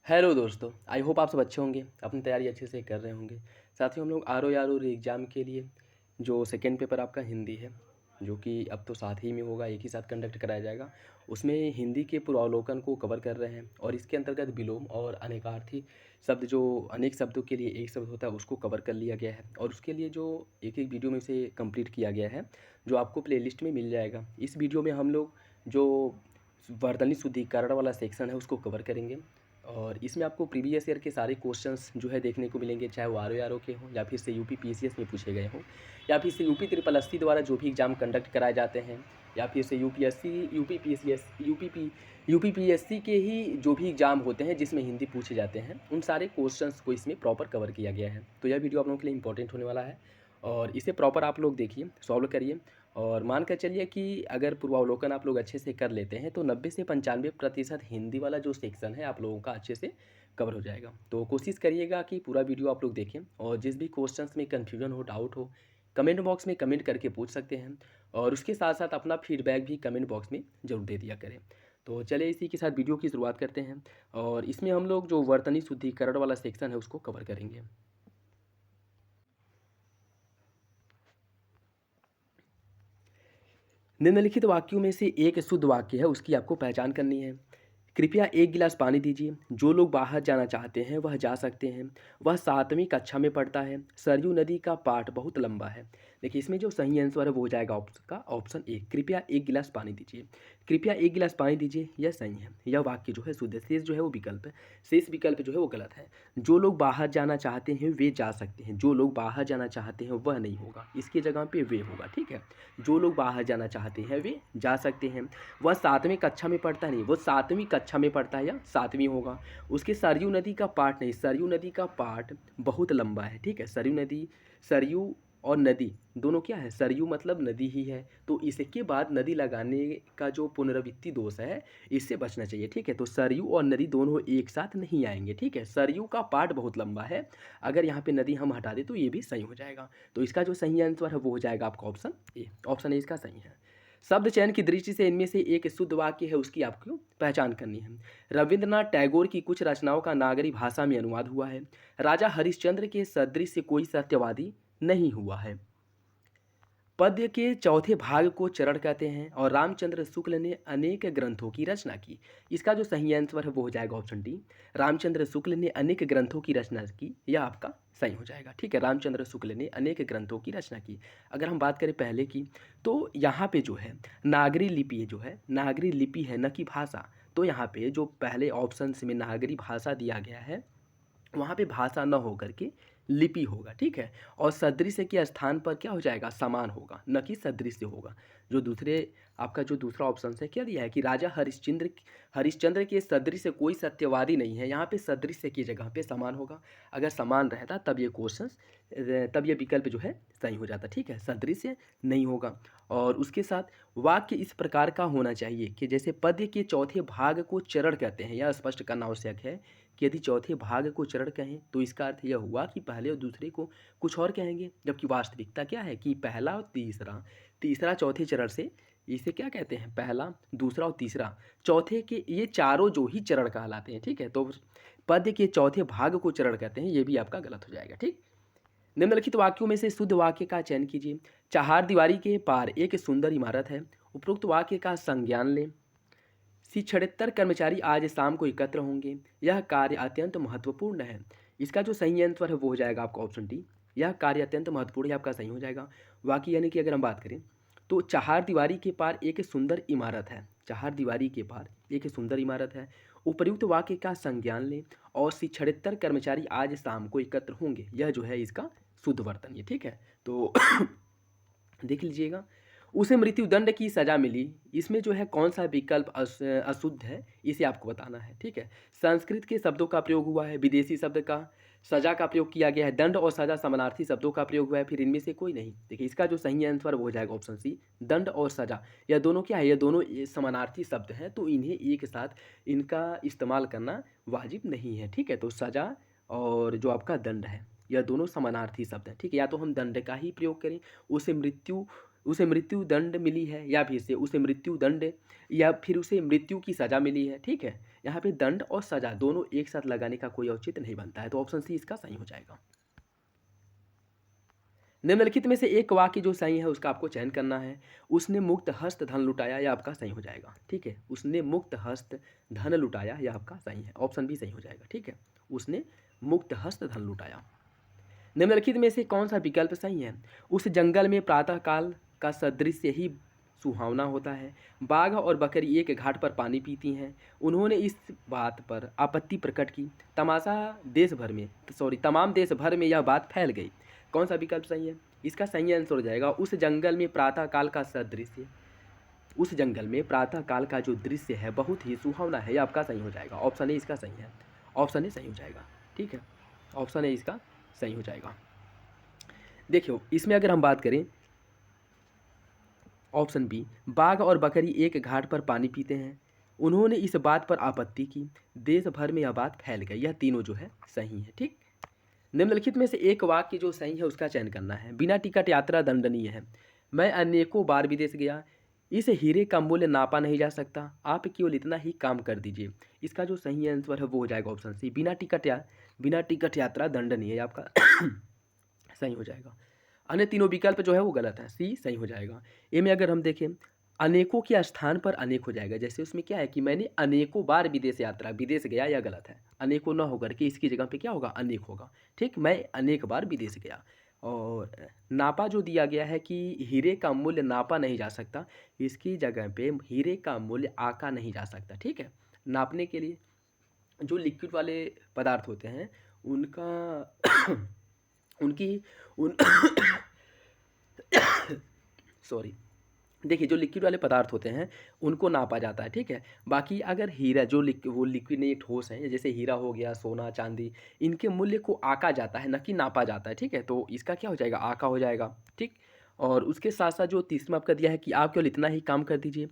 Hello दोस्तों, I hope आप सब अच्छे होंगे, अपनी तैयारी अच्छे से कर रहे होंगे। साथियों, हम लोग आर एग्ज़ाम के लिए जो सेकेंड पेपर आपका हिंदी है, जो कि अब तो साथ ही में होगा, एक ही साथ कंडक्ट कराया जाएगा। उसमें हिंदी के पूर्वावलोकन को कवर कर रहे हैं और इसके अंतर्गत विलोम और अनेकार्थी शब्द, जो अनेक शब्दों के लिए एक शब्द होता है, उसको कवर कर लिया गया है और उसके लिए जो एक-एक वीडियो में से कंप्लीट किया गया है, जो आपको प्लेलिस्ट में मिल जाएगा। इस वीडियो में हम लोग जो वर्तनी शुद्धिकरण वाला सेक्शन है, उसको कवर करेंगे और इसमें आपको प्रीवियस ईयर के सारे क्वेश्चंस जो है देखने को मिलेंगे, चाहे वो आर के हों या फिर से यूपी पीसीएस में पूछे गए हों या फिर से यूपी ट्रिपल एससी द्वारा जो भी एग्ज़ाम कंडक्ट कराए जाते हैं या फिर से यूपीएससी यूपी पीएससी के ही जो भी एग्ज़ाम होते हैं जिसमें हिंदी पूछे जाते हैं, उन सारे क्वेश्चंस को इसमें प्रॉपर कवर किया गया है। तो यह वीडियो आप लोगों के लिए इंपॉर्टेंट होने वाला है और इसे प्रॉपर आप लोग देखिए, सॉल्व करिए और मान कर चलिए कि अगर पूर्वावलोकन आप लोग अच्छे से कर लेते हैं तो 90 से 95% हिंदी वाला जो सेक्शन है आप लोगों का अच्छे से कवर हो जाएगा। तो कोशिश करिएगा कि पूरा वीडियो आप लोग देखें और जिस भी क्वेश्चंस में कन्फ्यूजन हो, डाउट हो, कमेंट बॉक्स में कमेंट करके पूछ सकते हैं और उसके साथ साथ अपना फीडबैक भी कमेंट बॉक्स में ज़रूर दे दिया करें। तो चलिए इसी के साथ वीडियो की शुरुआत करते हैं और इसमें हम लोग जो वर्तनी शुद्धिकरण वाला सेक्शन है उसको कवर करेंगे। निम्नलिखित वाक्यों में से एक शुद्ध वाक्य है, उसकी आपको पहचान करनी है। कृपया एक गिलास पानी दीजिए। जो लोग बाहर जाना चाहते हैं वह जा सकते हैं। वह 7वीं कक्षा में पढ़ता है। सरयू नदी का पाठ बहुत लंबा है। देखिए, इसमें जो सही आंसर है वो हो जाएगा ऑप्शन ए, कृपया एक गिलास पानी दीजिए। कृपया एक गिलास पानी दीजिए, यह सही है। यह वाक्य जो है शुद्ध है। शेष जो है वो विकल्प है। शेष विकल्प जो है वो गलत है। जो लोग बाहर जाना चाहते हैं वे जा सकते हैं। जो लोग बाहर जाना चाहते हैं वह नहीं होगा, इसकी जगह पे वे होगा। ठीक है, जो लोग बाहर जाना चाहते हैं वे जा सकते हैं। वह 7वीं कक्षा में पढ़ता नहीं, वो 7वीं कक्षा में पढ़ता है या 7वीं होगा। उसके सरयू नदी का पाठ नहीं, सरयू नदी का पाठ बहुत लंबा है। ठीक है, सरयू नदी, सरयू और नदी दोनों क्या है, सरयू मतलब नदी ही है, तो इसके बाद नदी लगाने का जो पुनरावृत्ति दोष है इससे बचना चाहिए। ठीक है, तो सरयू और नदी दोनों एक साथ नहीं आएंगे। ठीक है, सरयू का पाठ बहुत लंबा है, अगर यहाँ पे नदी हम हटा दें तो ये भी सही हो जाएगा। तो इसका जो सही आंसर है वो हो जाएगा आपका ऑप्शन ए। ऑप्शन ए इसका सही है। शब्द चयन की दृष्टि से इनमें से एक शुद्ध वाक्य है, उसकी आपको पहचान करनी है। रविंद्रनाथ टैगोर की कुछ रचनाओं का नागरी भाषा में अनुवाद हुआ है। राजा हरिश्चंद्र के सदृश कोई सत्यवादी नहीं हुआ है। पद्य के चौथे भाग को चरण कहते हैं और रामचंद्र शुक्ल ने अनेक ग्रंथों की रचना की। इसका जो सही आंसर है वो हो जाएगा ऑप्शन डी, रामचंद्र शुक्ल ने अनेक ग्रंथों की रचना की, यह आपका सही हो जाएगा। ठीक है, रामचंद्र शुक्ल ने अनेक ग्रंथों की रचना की। अगर हम बात करें पहले की, तो यहाँ पे जो है नागरी लिपि जो है, नागरी लिपि है न कि भाषा। तो यहाँ पे जो पहले ऑप्शन में नागरी भाषा दिया गया है, वहाँ पे भाषा न होकर के लिपि होगा। ठीक है, और सदृश के स्थान पर क्या हो जाएगा, समान होगा, न कि सदृश होगा। जो दूसरे आपका जो दूसरा ऑप्शन है क्या दिया है कि राजा हरिश्चंद्र के सदृश कोई सत्यवादी नहीं है, यहाँ पे सदृश की जगह पे समान होगा। अगर समान रहता तब ये क्वेश्चन, तब ये विकल्प जो है सही हो जाता। ठीक है, सदृश नहीं होगा। और उसके साथ वाक्य इस प्रकार का होना चाहिए कि जैसे पद्य के चौथे भाग को चरण कहते हैं, यह स्पष्ट करना आवश्यक है कि यदि चौथे भाग को चरण कहें तो इसका अर्थ यह हुआ कि पहले और दूसरे को कुछ और कहेंगे, जबकि वास्तविकता क्या है कि पहला और तीसरा, तीसरा चौथे चरण से, इसे क्या कहते हैं, पहला, दूसरा और तीसरा, चौथे के ये चारों जो ही चरण कहलाते हैं। ठीक है, तो पद्य के चौथे भाग को चरण कहते हैं, ये भी आपका गलत हो जाएगा। ठीक, निम्नलिखित वाक्यों में से शुद्ध वाक्य का चयन कीजिए। चार दीवारी के पार एक सुंदर इमारत है। उपरोक्त वाक्य का संज्ञान लें। शिक्षणेत्तर कर्मचारी आज शाम को एकत्र होंगे। यह कार्य अत्यंत महत्वपूर्ण है। इसका जो सही आंसर है वो हो जाएगा आपका ऑप्शन डी, यह कार्य अत्यंत महत्वपूर्ण है, आपका सही हो जाएगा। वाक्य यानी कि अगर हम बात करें तो चार दीवारी के पार एक सुंदर इमारत है, चार दीवारी के पार एक सुंदर इमारत है। उपर्युक्त वाक्य का संज्ञान लें और शिक्षणेत्तर कर्मचारी आज शाम को एकत्र होंगे, यह जो है इसका शुद्ध वर्तन है। ठीक है, तो देख लीजिएगा, उसे मृत्युदंड की सज़ा मिली, इसमें जो है कौन सा विकल्प अशुद्ध है, इसे आपको बताना है। ठीक है, संस्कृत के शब्दों का प्रयोग हुआ है, विदेशी शब्द का सज़ा का प्रयोग किया गया है, दंड और सज़ा समानार्थी शब्दों का प्रयोग हुआ है, फिर इनमें से कोई नहीं। देखिए, इसका जो सही आंसर वो हो जाएगा ऑप्शन सी, दंड और सज़ा, यह दोनों क्या है, यह दोनों समानार्थी शब्द हैं, तो इन्हें एक साथ इनका इस्तेमाल करना वाजिब नहीं है। ठीक है, तो सज़ा और जो आपका दंड है, यह दोनों समानार्थी शब्द हैं। ठीक है, या तो हम दंड का ही प्रयोग करें, उसे मृत्यु उसे मृत्यु दंड मिली है, या फिर से उसे मृत्यु दंड या फिर उसे मृत्यु की सज़ा मिली है। ठीक है, यहाँ पे दंड और सज़ा दोनों एक साथ लगाने का कोई औचित्य नहीं बनता है, तो ऑप्शन सी इसका सही हो जाएगा। निम्नलिखित में से एक वाक्य जो सही है उसका आपको चयन करना है। उसने मुक्त हस्त धन लुटाया, यह आपका सही हो जाएगा। ठीक है, उसने मुक्त हस्त धन लुटाया, यह आपका सही है, ऑप्शन बी सही हो जाएगा। ठीक है, उसने मुक्त हस्त धन लुटाया। निम्नलिखित में से कौन सा विकल्प सही है? उस जंगल में प्रातःकाल का सदृश्य ही सुहावना होता है। बाघ और बकरी एक घाट पर पानी पीती हैं। उन्होंने इस बात पर आपत्ति प्रकट की। तमाम देश भर में यह बात फैल गई। कौन सा विकल्प सही है? इसका सही आंसर हो जाएगा उस जंगल में प्रातःकाल का सदृश्य। उस जंगल में प्रातःकाल का जो दृश्य है बहुत ही सुहावना है, यह आपका सही हो जाएगा। ऑप्शन ए इसका सही है, ऑप्शन ए सही हो जाएगा। ठीक है, ऑप्शन ए इसका सही हो जाएगा। देखियो, इसमें अगर हम बात करें ऑप्शन बी, बाघ और बकरी एक घाट पर पानी पीते हैं। उन्होंने इस बात पर आपत्ति की। देश भर में यह बात फैल गई। यह तीनों जो है सही है। ठीक, निम्नलिखित में से एक वाक्य जो सही है उसका चयन करना है। बिना टिकट यात्रा दंडनीय है। मैं अनेकों बार विदेश गया, इस हीरे का मूल्य नापा नहीं जा सकता। आप केवल इतना ही काम कर दीजिए। इसका जो सही आंसर है वो हो जाएगा ऑप्शन सी, बिना टिकट यात्रा दंडनीय है, आपका सही हो जाएगा। अन्य तीनों विकल्प जो है वो गलत है, सी सही हो जाएगा। ए में अगर हम देखें अनेकों के स्थान पर अनेक हो जाएगा। जैसे उसमें क्या है कि मैंने अनेकों बार विदेश गया, यह गलत है। अनेकों न होकर के इसकी जगह पे क्या होगा, अनेक होगा। ठीक, मैं अनेक बार विदेश गया। और नापा जो दिया गया है कि हीरे का मूल्य नापा नहीं जा सकता, इसकी जगह पे हीरे का मूल्य आका नहीं जा सकता। ठीक है, नापने के लिए जो लिक्विड वाले पदार्थ होते हैं उनका उनकी उन सॉरी, देखिए जो लिक्विड वाले पदार्थ होते हैं उनको नापा जाता है। ठीक है, बाकी अगर हीरा वो लिक्विड नहीं ठोस है, जैसे हीरा हो गया, सोना चांदी, इनके मूल्य को आका जाता है, न कि नापा जाता है। ठीक है, तो इसका क्या हो जाएगा, आका हो जाएगा। ठीक, और उसके साथ साथ जो तीसरा आपका दिया है कि आप केवल इतना ही काम कर दीजिए,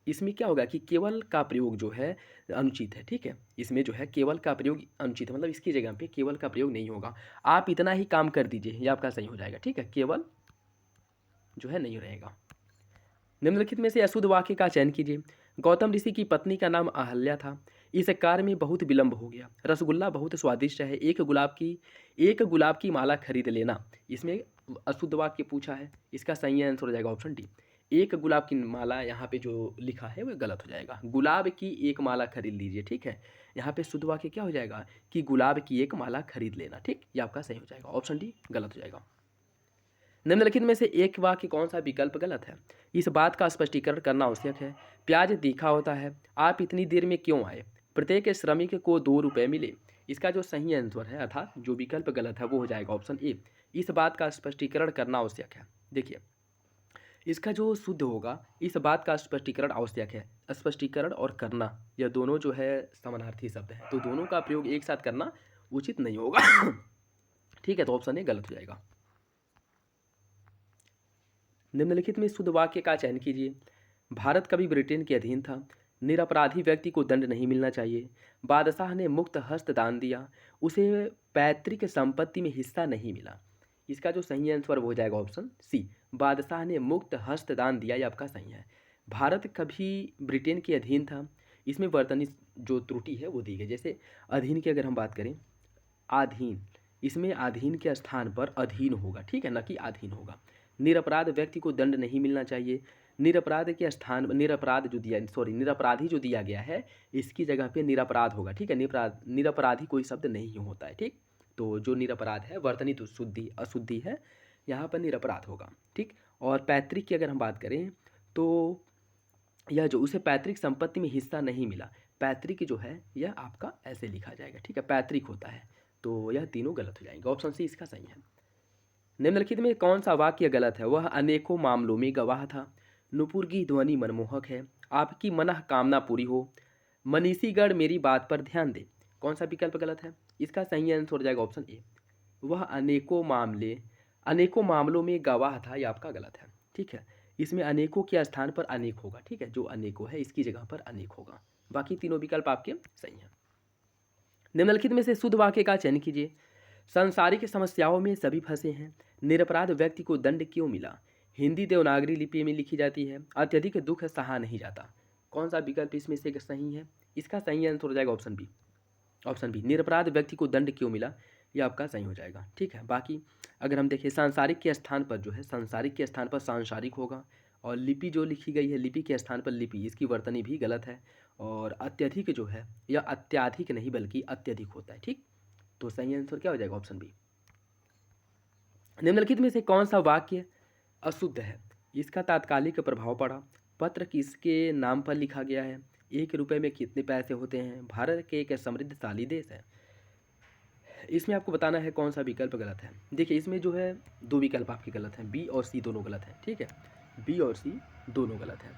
इसमें क्या होगा कि केवल का प्रयोग जो है अनुचित है। ठीक है, इसमें जो है केवल का प्रयोग अनुचित है, मतलब इसकी जगह पे केवल का प्रयोग नहीं होगा। आप इतना ही काम कर दीजिए, यह आपका सही हो जाएगा। ठीक है, केवल जो है नहीं रहेगा। निम्नलिखित में से अशुद्ध वाक्य का चयन कीजिए। गौतम ऋषि की पत्नी का नाम अहल्या था। इस कार्य में बहुत विलंब हो गया। रसगुल्ला बहुत स्वादिष्ट है, एक गुलाब की माला खरीद लेना। इसमें अशुद्ध वाक्य पूछा है, इसका सही आंसर हो जाएगा ऑप्शन डी। एक गुलाब की माला यहाँ पे जो लिखा है वह गलत हो जाएगा। गुलाब की एक माला खरीद लीजिए। ठीक है, यहाँ पे शुद्ध वाक्य क्या हो जाएगा कि गुलाब की एक माला खरीद लेना। ठीक, ये आपका सही हो जाएगा, ऑप्शन डी गलत हो जाएगा। निम्नलिखित में से एक वाक्य कौन सा विकल्प गलत है? इस बात का स्पष्टीकरण करना आवश्यक है। प्याज तीखा होता है, आप इतनी देर में क्यों आए? प्रत्येक श्रमिक को 2 रुपये मिले। इसका जो सही आंसर है अर्थात जो विकल्प गलत है वो हो जाएगा ऑप्शन ए, इस बात का स्पष्टीकरण करना आवश्यक है। देखिए, इसका जो शुद्ध होगा, इस बात का स्पष्टीकरण आवश्यक है। स्पष्टीकरण और करना यह दोनों जो है समानार्थी शब्द है, तो दोनों का प्रयोग एक साथ करना उचित नहीं होगा। ठीक है, तो ऑप्शन ए गलत हो जाएगा। निम्नलिखित में शुद्ध वाक्य का चयन कीजिए। भारत कभी ब्रिटेन के अधीन था। निरपराधी व्यक्ति को दंड नहीं मिलना चाहिए। बादशाह ने मुक्त हस्त दान दिया, उसे पैतृक संपत्ति में हिस्सा नहीं मिला। इसका जो सही आंसर वो हो जाएगा ऑप्शन सी, बादशाह ने मुक्त हस्त दान दिया, ये आपका सही है। भारत कभी ब्रिटेन के अधीन था, इसमें वर्तनी जो त्रुटि है वो दी गई। जैसे अधीन की अगर हम बात करें, आधीन, इसमें आधीन के स्थान पर अधीन होगा। ठीक है, न कि आधीन होगा। निरपराध व्यक्ति को दंड नहीं मिलना चाहिए। निरपराध के स्थान निरपराधी जो दिया गया है इसकी जगह पे निरपराध होगा। ठीक है, निरपराधी कोई शब्द नहीं होता है। ठीक, तो जो निरपराध है वर्तनी अशुद्धि है, यहाँ पर निरपराध होगा। ठीक, और पैतृक की अगर हम बात करें तो यह जो उसे पैतृक संपत्ति में हिस्सा नहीं मिला, पैतृक जो है यह आपका ऐसे लिखा जाएगा। ठीक है, पैतृक होता है, तो यह तीनों गलत हो जाएंगे। ऑप्शन सी इसका सही है। निम्नलिखित में कौन सा वाक्य गलत है? वह अनेकों मामलों में गवाह था। नुपुर की ध्वनि मनमोहक है, आपकी मनः कामना पूरी हो। मनीषीगढ़ मेरी बात पर ध्यान दे। कौन सा विकल्प गलत है? इसका सही आंसर हो जाएगा ऑप्शन ए, वह अनेकों मामलों में गवाह था, यह आपका गलत है। ठीक है, इसमें अनेकों के स्थान पर अनेक होगा। ठीक है, जो अनेकों है इसकी जगह पर अनेक होगा। बाकी तीनों विकल्प आपके सही हैं। निम्नलिखित में से शुद्ध वाक्य का चयन कीजिए। सांसारिक समस्याओं में सभी फंसे हैं, निरपराध व्यक्ति को दंड क्यों मिला? हिंदी देवनागरी लिपि में लिखी जाती है। अत्यधिक दुख सहा नहीं जाता। कौन सा विकल्प इसमें से सही है? इसका सही आंसर हो जाएगा ऑप्शन बी। ऑप्शन बी, निरपराध व्यक्ति को दंड क्यों मिला, ये आपका सही हो जाएगा। ठीक है, बाकी अगर हम देखें सांसारिक के स्थान पर जो है, सांसारिक के स्थान पर सांसारिक होगा, और लिपि जो लिखी गई है लिपि के स्थान पर लिपि, इसकी वर्तनी भी गलत है। और अत्यधिक जो है, यह अत्याधिक नहीं बल्कि अत्यधिक होता है। ठीक, तो सही आंसर क्या हो जाएगा? Option B. निम्नलिखित में से कौन सा वाक्य अशुद्ध है? इसका तात्कालिक प्रभाव पड़ा, पत्र किसके नाम पर लिखा गया है, 1 रुपये में कितने पैसे होते हैं, भारत के एक समृद्धशाली देश है। इसमें आपको बताना है कौन सा विकल्प गलत है। देखिए इसमें जो है 2 विकल्प आपके गलत हैं, बी और सी दोनों गलत हैं। ठीक है, बी और सी दोनों गलत हैं।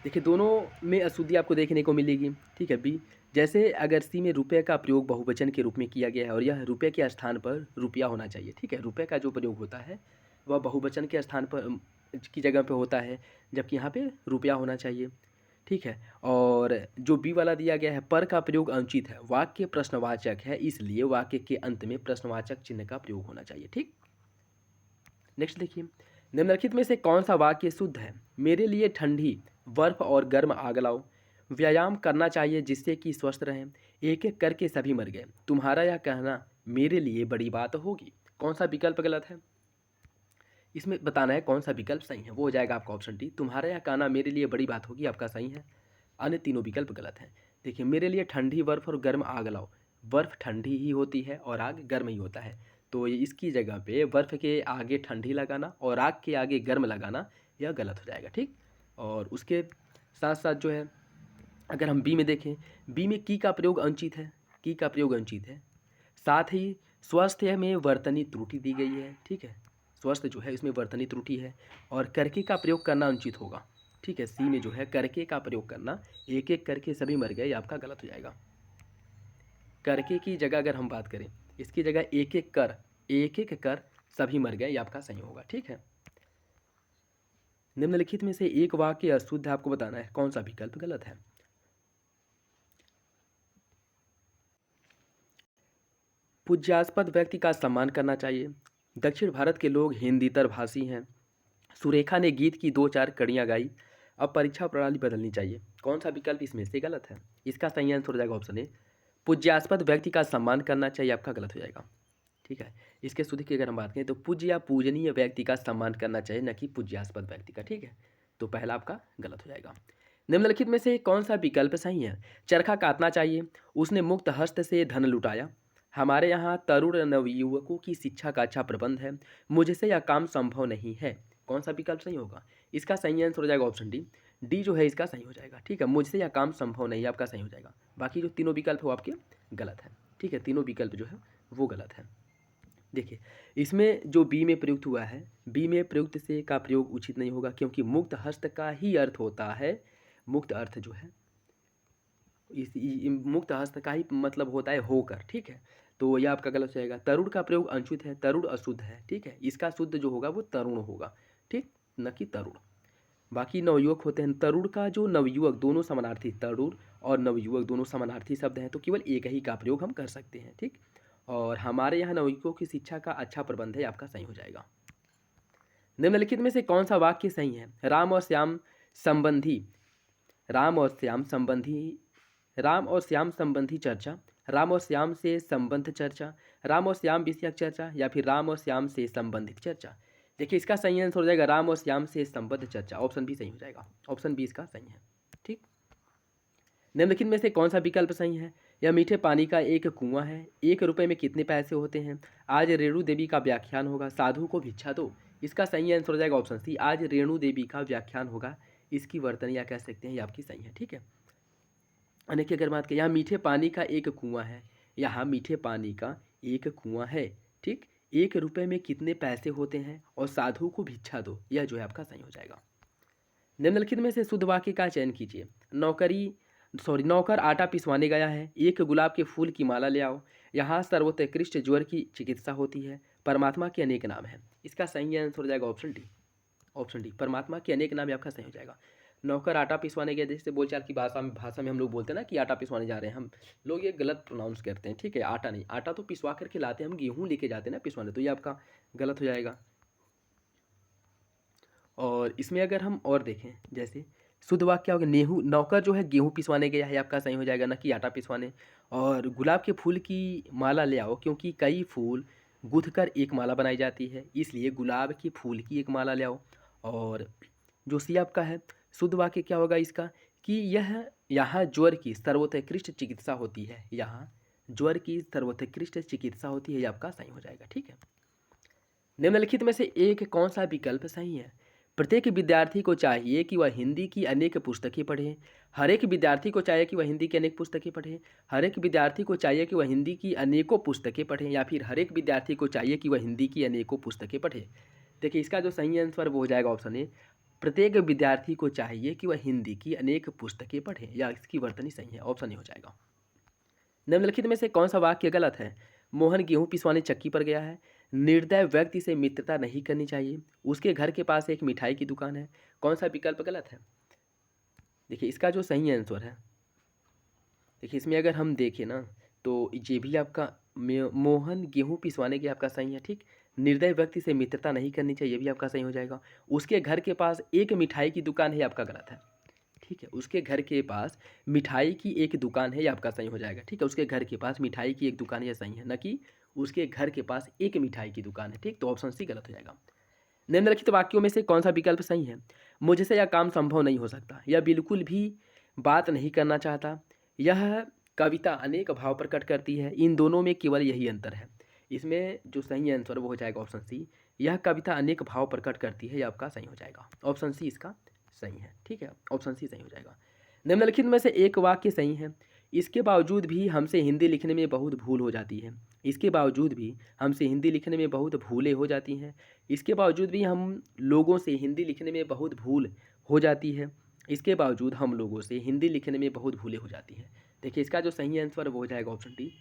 देखिए दोनों में अशुद्धि आपको देखने को मिलेगी। ठीक है, बी, जैसे अगर सी में रुपये का प्रयोग बहुवचन के रूप में किया गया है और यह रुपये के स्थान पर रुपया होना चाहिए। ठीक है, रुपये का जो प्रयोग होता है वह बहुवचन के स्थान पर की जगह पे होता है, जबकि यहाँ पे रुपया होना चाहिए। ठीक है, और जो बी वाला दिया गया है, पर का प्रयोग अनुचित है, वाक्य प्रश्नवाचक है, इसलिए वाक्य के अंत में प्रश्नवाचक चिन्ह का प्रयोग होना चाहिए। ठीक, नेक्स्ट देखिए, निम्नलिखित में से कौन सा वाक्य शुद्ध है? मेरे लिए ठंडी बर्फ और गर्म आग लाओ, व्यायाम करना चाहिए जिससे कि स्वस्थ रहें, एक एक करके सभी मर गए, तुम्हारा यह कहना मेरे लिए बड़ी बात होगी। कौन सा विकल्प गलत है? इसमें बताना है कौन सा विकल्प सही है, वो हो जाएगा आपका ऑप्शन डी, तुम्हारा यह कहना मेरे लिए बड़ी बात होगी, आपका सही है। अन्य तीनों विकल्प गलत हैं। देखिए मेरे लिए ठंडी बर्फ और गर्म आग लाओ, बर्फ ठंडी ही होती है और आग गर्म ही होता है, तो ये इसकी जगह पे बर्फ के आगे ठंडी लगाना और आग के आगे गर्म लगाना यह गलत हो जाएगा। ठीक, और उसके साथ साथ जो है अगर हम बी में देखें, बी में की का प्रयोग अनुचित है, की का प्रयोग अनुचित है, साथ ही स्वास्थ्य में वर्तनी त्रुटि दी गई है। ठीक है, स्वास्थ्य जो है इसमें वर्तनी त्रुटि है, और करके का प्रयोग करना अनुचित होगा। ठीक है, सी में जो है करके का प्रयोग करना, एक एक करके सभी मर गए, आपका गलत हो जाएगा। करके की जगह अगर हम बात करें, इसकी जगह एक एक कर सभी मर गए, आपका सही होगा। ठीक है, निम्नलिखित में से एक वाक्य अशुद्ध है, आपको बताना है कौन सा विकल्प गलत है। पूज्यास्पद व्यक्ति का सम्मान करना चाहिए, दक्षिण भारत के लोग हिंदीतर भाषी हैं, सुरेखा ने गीत की 2-4 कड़ियाँ गाई, अब परीक्षा प्रणाली बदलनी चाहिए। कौन सा विकल्प इसमें से गलत है? इसका सही आंसर हो जाएगा ऑप्शन ए, पूज्यास्पद व्यक्ति का सम्मान करना चाहिए, आपका गलत हो जाएगा। ठीक है, इसके शुद्ध की अगर हम बात करें तो पूज्य या पूजनीय व्यक्ति का सम्मान करना चाहिए, न कि पूज्यास्पद व्यक्ति का। ठीक है, तो पहला आपका गलत हो जाएगा। निम्नलिखित में से कौन सा विकल्प सही है? चरखा काटना चाहिए, उसने मुक्त हस्त से धन लुटाया, हमारे यहाँ तरुण नवयुवकों की शिक्षा का अच्छा प्रबंध है, मुझसे यह काम संभव नहीं है। कौन सा विकल्प सही होगा? इसका सही आंसर हो जाएगा ऑप्शन डी, डी जो है इसका सही हो जाएगा। ठीक है, मुझसे यह काम संभव नहीं है, आपका सही हो जाएगा। बाकी जो तीनों विकल्प हो आपके गलत है। ठीक है, तीनों विकल्प जो है वो गलत है। देखिए इसमें जो बी में प्रयुक्त हुआ है, बी में प्रयुक्त से का प्रयोग उचित नहीं होगा, क्योंकि मुक्त हस्त का ही अर्थ होता है, मुक्त अर्थ जो है मुक्त हस्त का ही मतलब होता है होकर। ठीक है, तो यह आपका गलत हो जाएगा। तरुण का प्रयोग अनुचित है, तरुण अशुद्ध है। ठीक है, इसका शुद्ध जो होगा वो तरुण होगा। ठीक, न कि तरुण। बाकी नवयुवक होते हैं, तरुण का जो नवयुवक दोनों समानार्थी, तरुण और नवयुवक दोनों समानार्थी शब्द हैं, तो केवल एक ही का प्रयोग हम कर सकते हैं। ठीक, और हमारे यहाँ नवयुवकों की शिक्षा का अच्छा प्रबंध है, आपका सही हो जाएगा। निम्नलिखित में से कौन सा वाक्य सही है? राम और श्याम संबंधी, राम और श्याम संबंधी, राम और श्याम संबंधी चर्चा, राम और श्याम से संबंध चर्चा, राम और श्याम विषयक चर्चा, या फिर राम और श्याम से संबंधित चर्चा। देखिए इसका सही आंसर हो जाएगा राम और श्याम से संबंध चर्चा, ऑप्शन बी सही हो जाएगा। ऑप्शन बी इसका सही है। ठीक, निम्नलिखित में से कौन सा विकल्प सही है? यह मीठे पानी का एक कुआं है, 1 रुपये में कितने पैसे होते हैं, आज रेणु देवी का व्याख्यान होगा, साधु को भिक्षा दो। इसका सही आंसर हो जाएगा ऑप्शन सी, आज रेणु देवी का व्याख्यान होगा, इसकी वर्तनी या कह सकते हैं ये आपकी सही है। ठीक है, यानी कि अगर बात करें, यहाँ मीठे पानी का एक कुआं है, यहाँ मीठे पानी का एक कुआं है। ठीक, 1 रुपये में कितने पैसे होते हैं और साधु को भिक्षा दो, यह जो है आपका सही हो जाएगा। निम्नलिखित में से शुद्ध वाक्य का चयन कीजिए। नौकर आटा पिसवाने गया है, एक गुलाब के फूल की माला ले आओ, यहाँ सर्वोत्कृष्ट ज्वर की चिकित्सा होती है, परमात्मा के अनेक नाम हैं। इसका सही आंसर हो जाएगा ऑप्शन डी, ऑप्शन डी, परमात्मा के अनेक नाम आपका सही हो जाएगा। नौकर आटा पिसवाने गया, जैसे बोलचाल की भाषा में हम लोग बोलते हैं ना कि आटा पिसवाने जा रहे हैं, हम लोग ये गलत प्रोनाउंस करते हैं। ठीक है, आटा नहीं, आटा तो पिसवा करके लाते हैं, हम गेहूँ लेके जाते हैं ना पिसवाने, तो ये आपका गलत हो जाएगा। और इसमें अगर हम और देखें, जैसे शुद्ध वाक्य क्या होगा, नेहू नौकर जो है गेहूँ पिसवाने गया है, आपका सही हो जाएगा, न कि आटा पिसवाने। और गुलाब के फूल की माला ले आओ, क्योंकि कई फूल गूँथ कर एक माला बनाई जाती है, इसलिए गुलाब के फूल की एक माला ले आओ। और जो सी आपका है, शुद्ध वाक्य क्या होगा इसका, कि यह यहाँ ज्वर की सर्वोत्कृष्ट चिकित्सा होती है, यहाँ ज्वर की सर्वोत्कृष्ट चिकित्सा होती है, ये आपका सही हो जाएगा। ठीक है, निम्नलिखित में से एक कौन सा विकल्प सही है। प्रत्येक विद्यार्थी को चाहिए कि वह हिंदी की अनेक पुस्तकें पढ़े। हर एक विद्यार्थी को चाहिए कि वह हिंदी की अनेक पुस्तकें पढ़े। हर एक विद्यार्थी को चाहिए कि वह हिंदी की अनेकों पुस्तकें पढ़े, या फिर हर एक विद्यार्थी को चाहिए कि वह हिंदी की अनेकों पुस्तकें पढ़े। देखिए, इसका जो सही आंसर वो हो जाएगा ऑप्शन ए, प्रत्येक विद्यार्थी को चाहिए कि वह हिंदी की अनेक पुस्तकें पढ़े, या इसकी वर्तनी सही है, ऑप्शन ए हो जाएगा। निम्नलिखित में से कौन सा वाक्य गलत है। मोहन गेहूं पिसवाने चक्की पर गया है। निर्दय व्यक्ति से मित्रता नहीं करनी चाहिए। उसके घर के पास एक मिठाई की दुकान है। कौन सा विकल्प गलत है। देखिए, इसका जो सही आंसर है, देखिए इसमें अगर हम देखें ना, तो ये भी आपका मोहन गेहूं पिसवाने के आपका सही है। ठीक, निर्दय व्यक्ति से मित्रता नहीं करनी चाहिए, ये भी आपका सही हो जाएगा। उसके घर के पास एक मिठाई की दुकान है, आपका गलत है। ठीक है, उसके घर के पास मिठाई की एक दुकान है, ये आपका सही हो जाएगा। ठीक है, उसके घर के पास मिठाई की एक दुकान है, ये सही है, न कि उसके घर के पास एक मिठाई की दुकान है। ठीक, तो ऑप्शन सी गलत हो जाएगा। निम्नलिखित वाक्यों में से कौन सा विकल्प सही है। मुझसे यह काम संभव नहीं हो सकता, यह बिल्कुल भी बात नहीं करना चाहता, यह कविता अनेक भाव प्रकट करती है, इन दोनों में केवल यही अंतर है। इसमें जो सही आंसर वो हो जाएगा ऑप्शन सी, यह कविता अनेक भाव प्रकट करती है, यह आपका सही हो जाएगा। ऑप्शन सी इसका सही है। ठीक है, ऑप्शन सी सही हो जाएगा। निम्नलिखित में से एक वाक्य सही है। इसके बावजूद भी हमसे हिंदी लिखने में बहुत भूल हो जाती है। इसके बावजूद भी हमसे हिंदी लिखने में बहुत भूलें हो जाती हैं। इसके बावजूद भी हम लोगों से हिंदी लिखने में बहुत भूल हो जाती है। इसके बावजूद हम लोगों से हिंदी लिखने में बहुत भूलें हो जाती हैं। देखिए, इसका जो सही आंसर वो हो जाएगा ऑप्शन डी।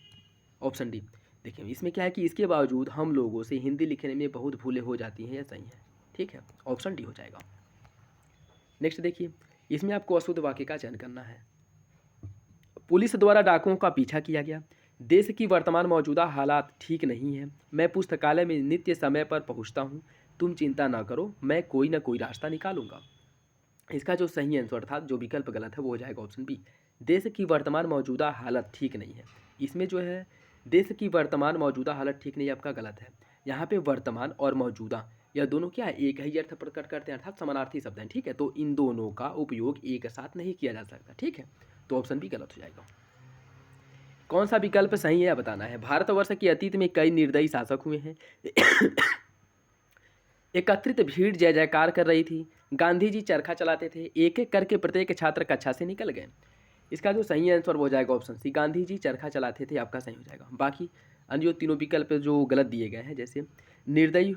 Option D. देखिए, इसमें क्या है कि इसके बावजूद हम लोगों से हिंदी लिखने में बहुत भूलें हो जाती हैं, यह सही है। ठीक है, ऑप्शन डी हो जाएगा। नेक्स्ट देखिए, इसमें आपको अशुद्ध वाक्य का चयन करना है। पुलिस द्वारा डाकुओं का पीछा किया गया। देश की वर्तमान मौजूदा हालात ठीक नहीं है। मैं पुस्तकालय में नित्य समय पर पहुंचता हूं। तुम चिंता ना करो, मैं कोई ना कोई रास्ता निकालूंगा। इसका जो सही आंसर था, जो विकल्प गलत है, वो हो जाएगा ऑप्शन बी। देश की वर्तमान मौजूदा हालत ठीक नहीं है। इसमें जो है देश की वर्तमान मौजूदा हालत ठीक नहीं है, आपका गलत है। यहाँ पे वर्तमान और मौजूदा यह दोनों क्या है, एक ही अर्थ प्रकट करते हैं, अर्थात समानार्थी शब्द हैं। ठीक है, तो इन दोनों का उपयोग एक साथ नहीं किया जा सकता। ठीक है, तो ऑप्शन बी गलत हो जाएगा। कौन सा विकल्प सही है बताना है। भारतवर्ष के अतीत में कई निर्दयी शासक हुए हैं। एकत्रित भीड़ जय जयकार कर रही थी। गांधी जी चरखा चलाते थे। एक एक करके प्रत्येक छात्र कक्षा से निकल गए। इसका जो सही आंसर हो जाएगा ऑप्शन सी, गांधी जी चरखा चलाते थे, आपका सही हो जाएगा। बाकी अन्य जो तीनों विकल्प जो गलत दिए गए हैं, जैसे निर्दयी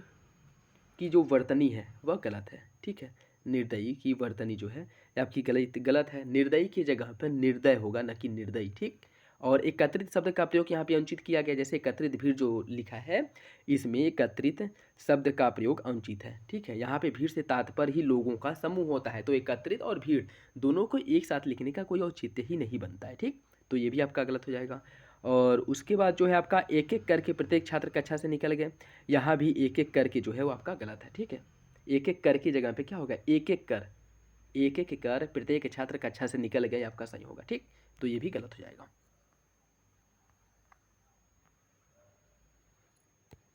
की जो वर्तनी है वह गलत है। ठीक है, निर्दयी की वर्तनी जो है आपकी गलत है। निर्दयी की जगह पर निर्दय होगा, न कि निर्दयी। ठीक, और एकत्रित शब्द का प्रयोग यहाँ पे अनुचित किया गया। जैसे एकत्रित भीड़ जो लिखा है, इसमें एकत्रित शब्द का प्रयोग अनुचित है। ठीक है, यहाँ पे भीड़ से तात्पर्य ही लोगों का समूह होता है, तो एकत्रित और भीड़ दोनों को एक साथ लिखने का कोई औचित्य ही नहीं बनता है। ठीक, तो ये भी आपका गलत हो जाएगा। और उसके बाद जो है आपका एक एक करके प्रत्येक छात्र कक्षा से निकल गए, यहाँ भी एक एक करके जो है वो आपका गलत है। ठीक है, एक एक कर की जगह पे क्या होगा, एक एक कर प्रत्येक छात्र कक्षा से निकल गए, आपका सही होगा। ठीक, तो ये भी गलत हो जाएगा।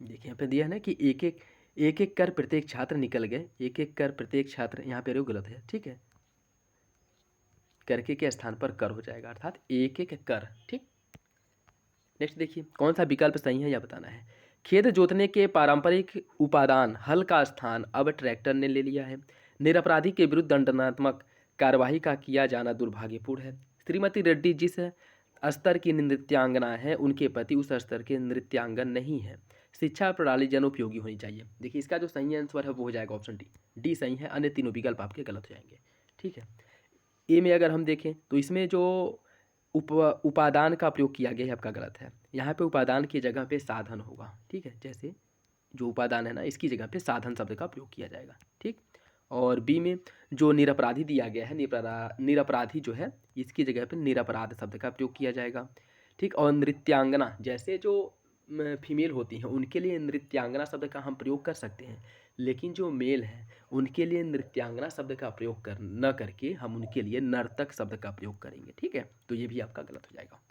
देखिए यहाँ पे दिया है ना कि एक एक कर प्रत्येक छात्र निकल गए, एक एक कर प्रत्येक छात्र, यहाँ पे गलत है। ठीक है, करके के स्थान पर कर हो जाएगा, अर्थात एक एक कर। ठीक, नेक्स्ट देखिए, कौन सा विकल्प सही है यह बताना है। खेत जोतने के पारंपरिक उपादान हल का स्थान अब ट्रैक्टर ने ले लिया है। निरपराधी के विरुद्ध दंडात्मक कार्यवाही का किया जाना दुर्भाग्यपूर्ण है। श्रीमती रेड्डी जिस स्तर की नृत्यांगना है, उनके पति उस स्तर के नृत्यांगन नहीं है। शिक्षा प्रणाली जनोपयोगी होनी चाहिए। देखिए, इसका जो सही आंसर है वो हो जाएगा ऑप्शन डी। डी सही है, अन्य तीनों विकल्प आपके गलत हो जाएंगे। ठीक है, ए में अगर हम देखें तो इसमें जो उपादान का प्रयोग किया गया है, आपका गलत है। यहाँ पे उपादान की जगह पे साधन होगा। ठीक है, जैसे जो उपादान है ना, इसकी जगह पे साधन शब्द का प्रयोग किया जाएगा। ठीक, और बी में जो निरपराधी दिया गया है, निरपराधी जो है, इसकी जगह पे निरपराध शब्द का प्रयोग किया जाएगा। ठीक, और नृत्यांगना, जैसे जो फीमेल होती हैं उनके लिए नृत्यांगना शब्द का हम प्रयोग कर सकते हैं, लेकिन जो मेल हैं उनके लिए नृत्यांगना शब्द का प्रयोग कर न करके हम उनके लिए नर्तक शब्द का प्रयोग करेंगे। ठीक है, तो ये भी आपका गलत हो जाएगा।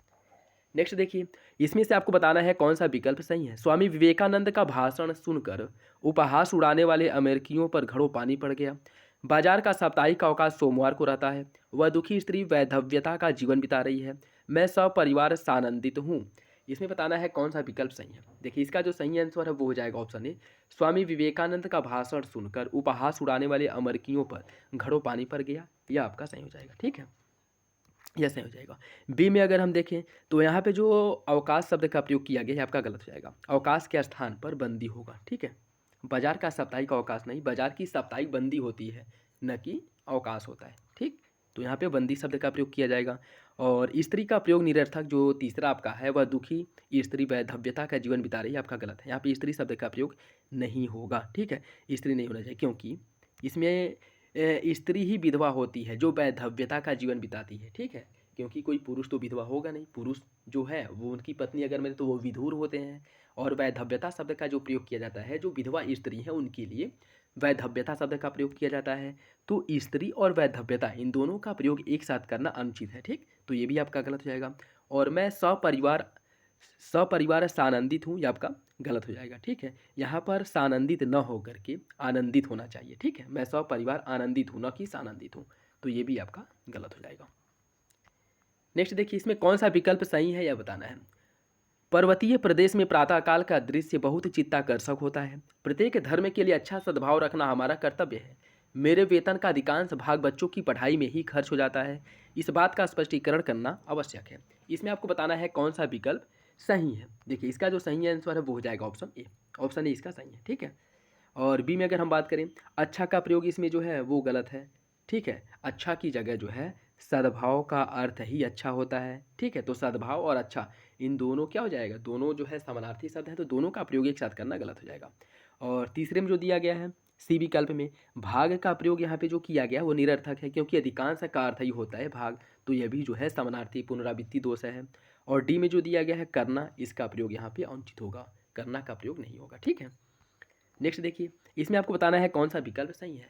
नेक्स्ट देखिए, इसमें से आपको बताना है कौन सा विकल्प सही है। स्वामी विवेकानंद का भाषण सुनकर उपहास उड़ाने वाले अमेरिकियों पर घड़ों पानी पड़ गया। बाजार का साप्ताहिक अवकाश सोमवार को रहता है। वह दुखी स्त्री वैधव्यता का जीवन बिता रही है। मैं सपरिवार सानंदित हूँ। इसमें बताना है कौन सा विकल्प सही है। देखिए, इसका जो सही आंसर है वो हो जाएगा ऑप्शन ए। स्वामी विवेकानंद का भाषण सुनकर उपहास उड़ाने वाले अमेरिकियों पर घड़ों पानी पड़ गया, यह आपका सही हो जाएगा। ठीक है, यह सही हो जाएगा। बी में अगर हम देखें तो यहाँ पे जो अवकाश शब्द का प्रयोग किया गया है आपका गलत हो जाएगा। अवकाश के स्थान पर बंदी होगा। ठीक है, बाजार का साप्ताहिक अवकाश नहीं, बाजार की साप्ताहिक बंदी होती है, न कि अवकाश होता है। ठीक, तो यहाँ पे बंदी शब्द का प्रयोग किया जाएगा। और स्त्री का प्रयोग निरर्थक, जो तीसरा आपका है वह दुखी स्त्री वैधव्यता का जीवन बिता रही है, आपका गलत है। यहाँ पे स्त्री शब्द का प्रयोग नहीं होगा। ठीक है, स्त्री नहीं होना चाहिए, क्योंकि इसमें स्त्री ही विधवा होती है जो वैधव्यता का जीवन बिताती है। ठीक है, क्योंकि कोई पुरुष तो विधवा होगा नहीं, पुरुष जो है वो उनकी पत्नी अगर मिले तो वो विधुर होते हैं। और वैधव्यता शब्द का जो प्रयोग किया जाता है, जो विधवा स्त्री है उनके लिए वैधव्यता शब्द का प्रयोग किया जाता है। तो स्त्री और वैधव्यता इन दोनों का प्रयोग एक साथ करना अनुचित है। ठीक, तो ये भी आपका गलत हो जाएगा। और मैं सपरिवार सपरिवार सानंदित हूँ, ये आपका गलत हो जाएगा। ठीक है, यहाँ पर सानंदित न हो करके आनंदित होना चाहिए। ठीक है, मैं सपरिवार आनंदित हूँ, न कि सानंदित हूँ, तो ये भी आपका गलत हो जाएगा। नेक्स्ट देखिए, इसमें कौन सा विकल्प सही है यह बताना है। पर्वतीय प्रदेश में प्रातःकाल का दृश्य बहुत चित्ताकर्षक होता है। प्रत्येक धर्म के लिए अच्छा सद्भाव रखना हमारा कर्तव्य है। मेरे वेतन का अधिकांश भाग बच्चों की पढ़ाई में ही खर्च हो जाता है। इस बात का स्पष्टीकरण करना आवश्यक है। इसमें आपको बताना है कौन सा विकल्प सही है। देखिए, इसका जो सही आंसर है वो हो जाएगा ऑप्शन ए। ऑप्शन ए इसका सही है। ठीक है, और बी में अगर हम बात करें, अच्छा का प्रयोग इसमें जो है वो गलत है। ठीक है, अच्छा की जगह जो है सद्भाव का अर्थ ही अच्छा होता है। ठीक है, तो सद्भाव और अच्छा इन दोनों क्या हो जाएगा, दोनों जो है समानार्थी शब्द है, तो दोनों का प्रयोग एक साथ करना गलत हो जाएगा। और तीसरे में जो दिया गया है सी विकल्प में, भाग का प्रयोग यहाँ पे जो किया गया वो निरर्थक है, क्योंकि अधिकांश का अर्थ ही होता है भाग, तो यह भी जो है समानार्थी पुनरावृत्ति दोष है। और डी में जो दिया गया है करना, इसका प्रयोग यहाँ पे अनुचित होगा, करना का प्रयोग नहीं होगा। ठीक है, नेक्स्ट देखिए, इसमें आपको बताना है कौन सा विकल्प सही है।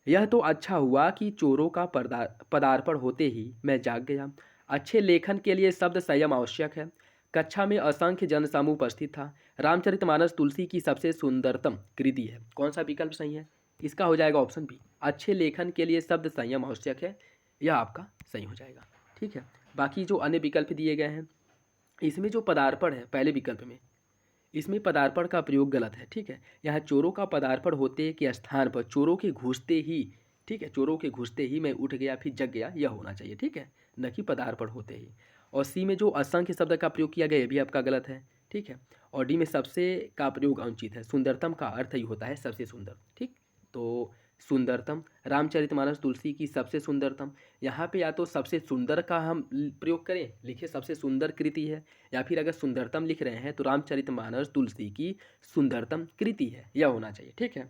यह तो अच्छा हुआ कि चोरों का पदार्पण होते ही मैं जाग गया। अच्छे लेखन के लिए शब्द संयम आवश्यक है। कक्षा में असंख्य जनसमूह उपस्थित था। रामचरितमानस तुलसी की सबसे सुंदरतम कृति है। कौन सा विकल्प सही है, इसका हो जाएगा ऑप्शन बी। अच्छे लेखन के लिए शब्द संयम आवश्यक है, यह आपका सही हो जाएगा। ठीक है, बाकी जो अन्य विकल्प दिए गए हैं, इसमें जो पदार्पण है पहले विकल्प में, इसमें पदार्पण का प्रयोग गलत है। ठीक है, यहाँ चोरों का पदार्पण होते के स्थान पर चोरों के घुसते ही, ठीक है, चोरों के घुसते ही मैं उठ गया फिर जग गया, यह होना चाहिए। ठीक है, न कि पदार्पण होते ही। और सी में जो असंख्य शब्द का प्रयोग किया गया ये भी आपका गलत है। ठीक है, और डी में सबसे का प्रयोग अनुचित है। सुंदरतम का अर्थ ही होता है सबसे सुंदर। ठीक, तो सुंदरतम, रामचरितमानस तुलसी की सबसे सुंदरतम, यहाँ पे या तो सबसे सुंदर का हम प्रयोग करें, लिखे सबसे सुंदर कृति है, या फिर अगर सुंदरतम लिख रहे हैं तो रामचरितमानस तुलसी की सुंदरतम कृति है, यह होना चाहिए। ठीक है,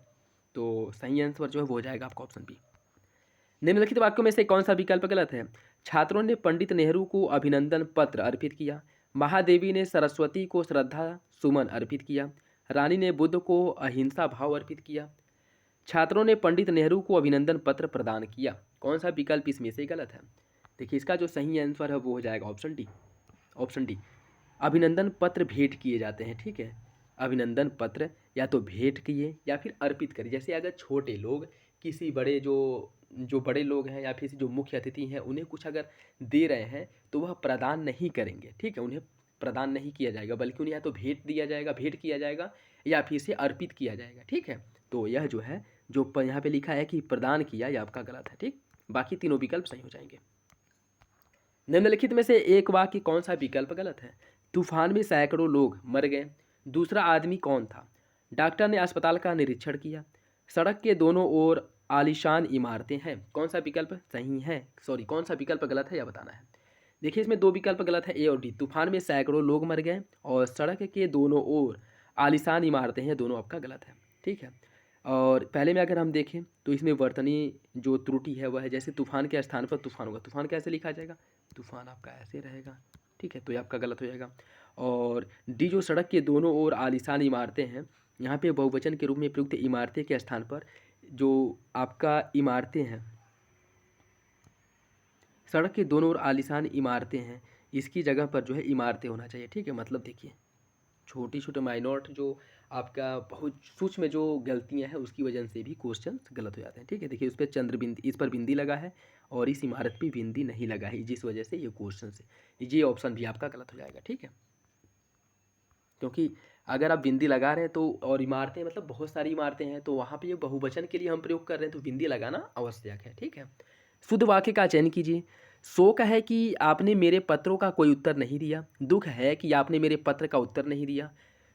तो सही आंसर जो है वो हो जाएगा आपका ऑप्शन बी। निम्नलिखित वाक्यों में से कौन सा विकल्प गलत है। छात्रों ने पंडित नेहरू को अभिनंदन पत्र अर्पित किया। महादेवी ने सरस्वती को श्रद्धा सुमन अर्पित किया। रानी ने बुद्ध को अहिंसा भाव अर्पित किया। छात्रों ने पंडित नेहरू को अभिनंदन पत्र प्रदान किया। कौन सा विकल्प इसमें से गलत है। देखिए, इसका जो सही आंसर है वो हो जाएगा ऑप्शन डी। ऑप्शन डी, अभिनंदन पत्र भेंट किए जाते हैं। ठीक है, अभिनंदन पत्र या तो भेंट किए या फिर अर्पित करिए। जैसे अगर छोटे लोग किसी बड़े जो जो बड़े लोग हैं या फिर जो मुख्य अतिथि हैं उन्हें कुछ अगर दे रहे हैं तो वह प्रदान नहीं करेंगे। ठीक है, उन्हें प्रदान नहीं किया जाएगा, बल्कि उन्हें या तो भेंट दिया जाएगा, भेंट किया जाएगा, या फिर से अर्पित किया जाएगा। ठीक है, तो यह जो है जो यहाँ पे लिखा है कि प्रदान किया, यह आपका गलत है। ठीक, बाकी तीनों विकल्प सही हो जाएंगे। निम्नलिखित में से एक वाक्य कौन सा विकल्प गलत है। तूफान में सैकड़ों लोग मर गए। दूसरा आदमी कौन था। डॉक्टर ने अस्पताल का निरीक्षण किया। सड़क के दोनों ओर आलीशान इमारतें हैं। कौन सा विकल्प सही है, सॉरी कौन सा विकल्प गलत है यह बताना है। देखिए, इसमें दो विकल्प गलत है, ए और डी। तूफान में सैकड़ों लोग मर गए और सड़क के दोनों ओर आलीशान इमारतें हैं, दोनों आपका गलत है। ठीक है, और पहले में अगर हम देखें तो इसमें वर्तनी जो त्रुटि है वह है, जैसे तूफान के स्थान पर तूफान होगा, तूफान कैसे लिखा जाएगा, तूफान आपका ऐसे रहेगा। ठीक है, तो ये आपका गलत हो जाएगा। और डी जो सड़क के दोनों ओर आलीशान इमारतें हैं, यहाँ पे बहुवचन के रूप में प्रयुक्त इमारतें के स्थान पर जो आपका इमारतें हैं, सड़क के दोनों ओर आलीशान इमारतें हैं, इसकी जगह पर जो है इमारतें होना चाहिए। ठीक है, मतलब देखिए छोटी छोटे माइनॉट जो आपका बहुत सूक्ष्म जो गलतियां हैं उसकी वजह से भी क्वेश्चन गलत हो जाते हैं। ठीक है, देखिए उस पर चंद्र बिंदी, इस पर बिंदी लगा है और इस इमारत पे बिंदी नहीं लगा है, जिस वजह से ये क्वेश्चन है, ये ऑप्शन भी आपका गलत हो जाएगा। ठीक है, क्योंकि अगर आप बिंदी लगा रहे हैं तो, और इमारतें मतलब बहुत सारी इमारतें हैं, तो वहाँ पे ये बहुवचन के लिए हम प्रयोग कर रहे हैं तो बिंदी लगाना आवश्यक है। ठीक है, शुद्ध वाक्य का चयन कीजिए। शोक है कि आपने मेरे पत्रों का कोई उत्तर नहीं दिया। दुख है कि आपने मेरे पत्र का उत्तर नहीं दिया।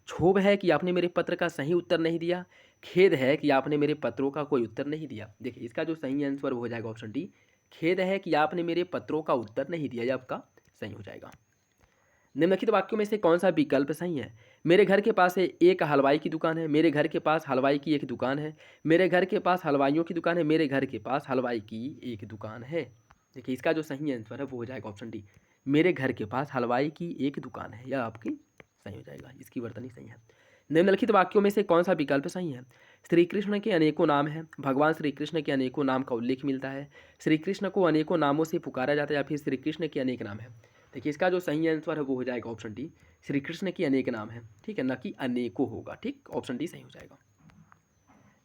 क्षोभ है कि आपने मेरे पत्र का सही उत्तर नहीं दिया। खेद है कि आपने मेरे पत्रों का कोई उत्तर नहीं दिया। देखिए इसका जो सही आंसर हो जाएगा ऑप्शन डी, खेद है कि आपने मेरे पत्रों का उत्तर नहीं दिया, यह आपका सही हो जाएगा। निम्नलिखित वाक्यों में से कौन सा विकल्प सही है? मेरे घर के पास एक हलवाई की दुकान है। मेरे घर के पास हलवाई की एक दुकान है। मेरे घर के पास हलवाइयों की दुकान है। मेरे घर के पास हलवाई की एक दुकान है। देखिए इसका जो सही आंसर है वो हो जाएगा ऑप्शन डी, मेरे घर के पास हलवाई की एक दुकान है, यह आपकी सही हो जाएगा, इसकी वर्तनी सही है। निम्नलिखित वाक्यों में से कौन सा विकल्प सही है? श्री कृष्ण के अनेकों नाम हैं। भगवान श्री कृष्ण के अनेकों नाम का उल्लेख मिलता है। श्री कृष्ण को अनेकों नामों से पुकारा जाता है, या फिर श्री कृष्ण के अनेक नाम हैं। देखिए इसका जो सही आंसर है वो हो जाएगा ऑप्शन डी, श्री कृष्ण के अनेक नाम हैं। ठीक है, न कि अनेकों होगा। ठीक, ऑप्शन डी सही हो जाएगा।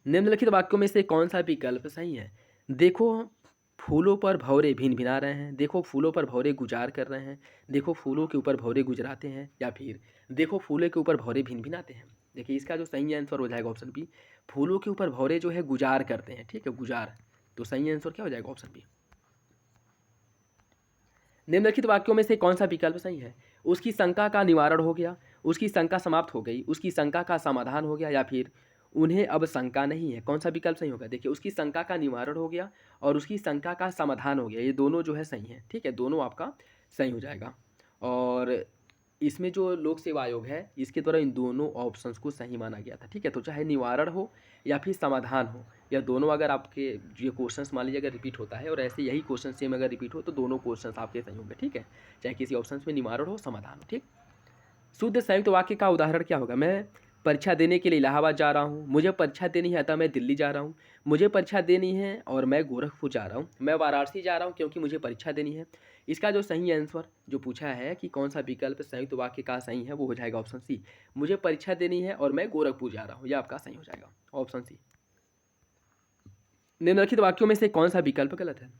निम्नलिखित वाक्यों में से कौन सा विकल्प सही है? देखो फूलों पर भौरे भिन भिना रहे हैं। देखो फूलों पर भौरे गुजार कर रहे हैं। देखो फूलों के ऊपर भौरे गुजराते हैं, या फिर देखो फूलों के ऊपर भौरे भिन भिनाते हैं। देखिए इसका जो सही आंसर हो जाएगा ऑप्शन बी, फूलों के ऊपर भौरे जो है गुजार करते हैं। ठीक है, गुजार, तो सही आंसर क्या हो जाएगा ऑप्शन बी। निम्नलिखित वाक्यों में से कौन सा विकल्प सही है? उसकी शंका का निवारण हो गया। उसकी शंका समाप्त हो गई। उसकी शंका का समाधान हो गया, या फिर उन्हें अब शंका नहीं है। कौन सा विकल्प सही होगा? देखिए उसकी शंका का निवारण हो गया और उसकी शंका का समाधान हो गया, ये दोनों जो है सही है। ठीक है, दोनों आपका सही हो जाएगा। और इसमें जो लोक सेवा आयोग है इसके द्वारा इन दोनों ऑप्शंस को सही माना गया था। ठीक है, तो चाहे निवारण हो या फिर समाधान हो, या दोनों अगर आपके ये क्वेश्चंस मान लीजिए अगर रिपीट होता है और ऐसे यही क्वेश्चन सेम अगर रिपीट हो तो दोनों क्वेश्चंस आपके सही होंगे। ठीक है, चाहे किसी ऑप्शन में निवारण हो समाधान हो। ठीक, शुद्ध संयुक्त वाक्य का उदाहरण क्या होगा? मैं परीक्षा देने के लिए इलाहाबाद जा रहा हूँ। मुझे परीक्षा देनी है अतः मैं दिल्ली जा रहा हूँ। मुझे परीक्षा देनी है और मैं गोरखपुर जा रहा हूँ। मैं वाराणसी जा रहा हूँ क्योंकि मुझे परीक्षा देनी है। इसका जो सही आंसर जो पूछा है कि कौन सा विकल्प संयुक्त वाक्य का सही है, वो हो जाएगा ऑप्शन सी, मुझे परीक्षा देनी है और मैं गोरखपुर जा रहा हूँ, यह आपका सही हो जाएगा ऑप्शन सी। निम्नलिखित वाक्यों में से कौन सा विकल्प गलत है?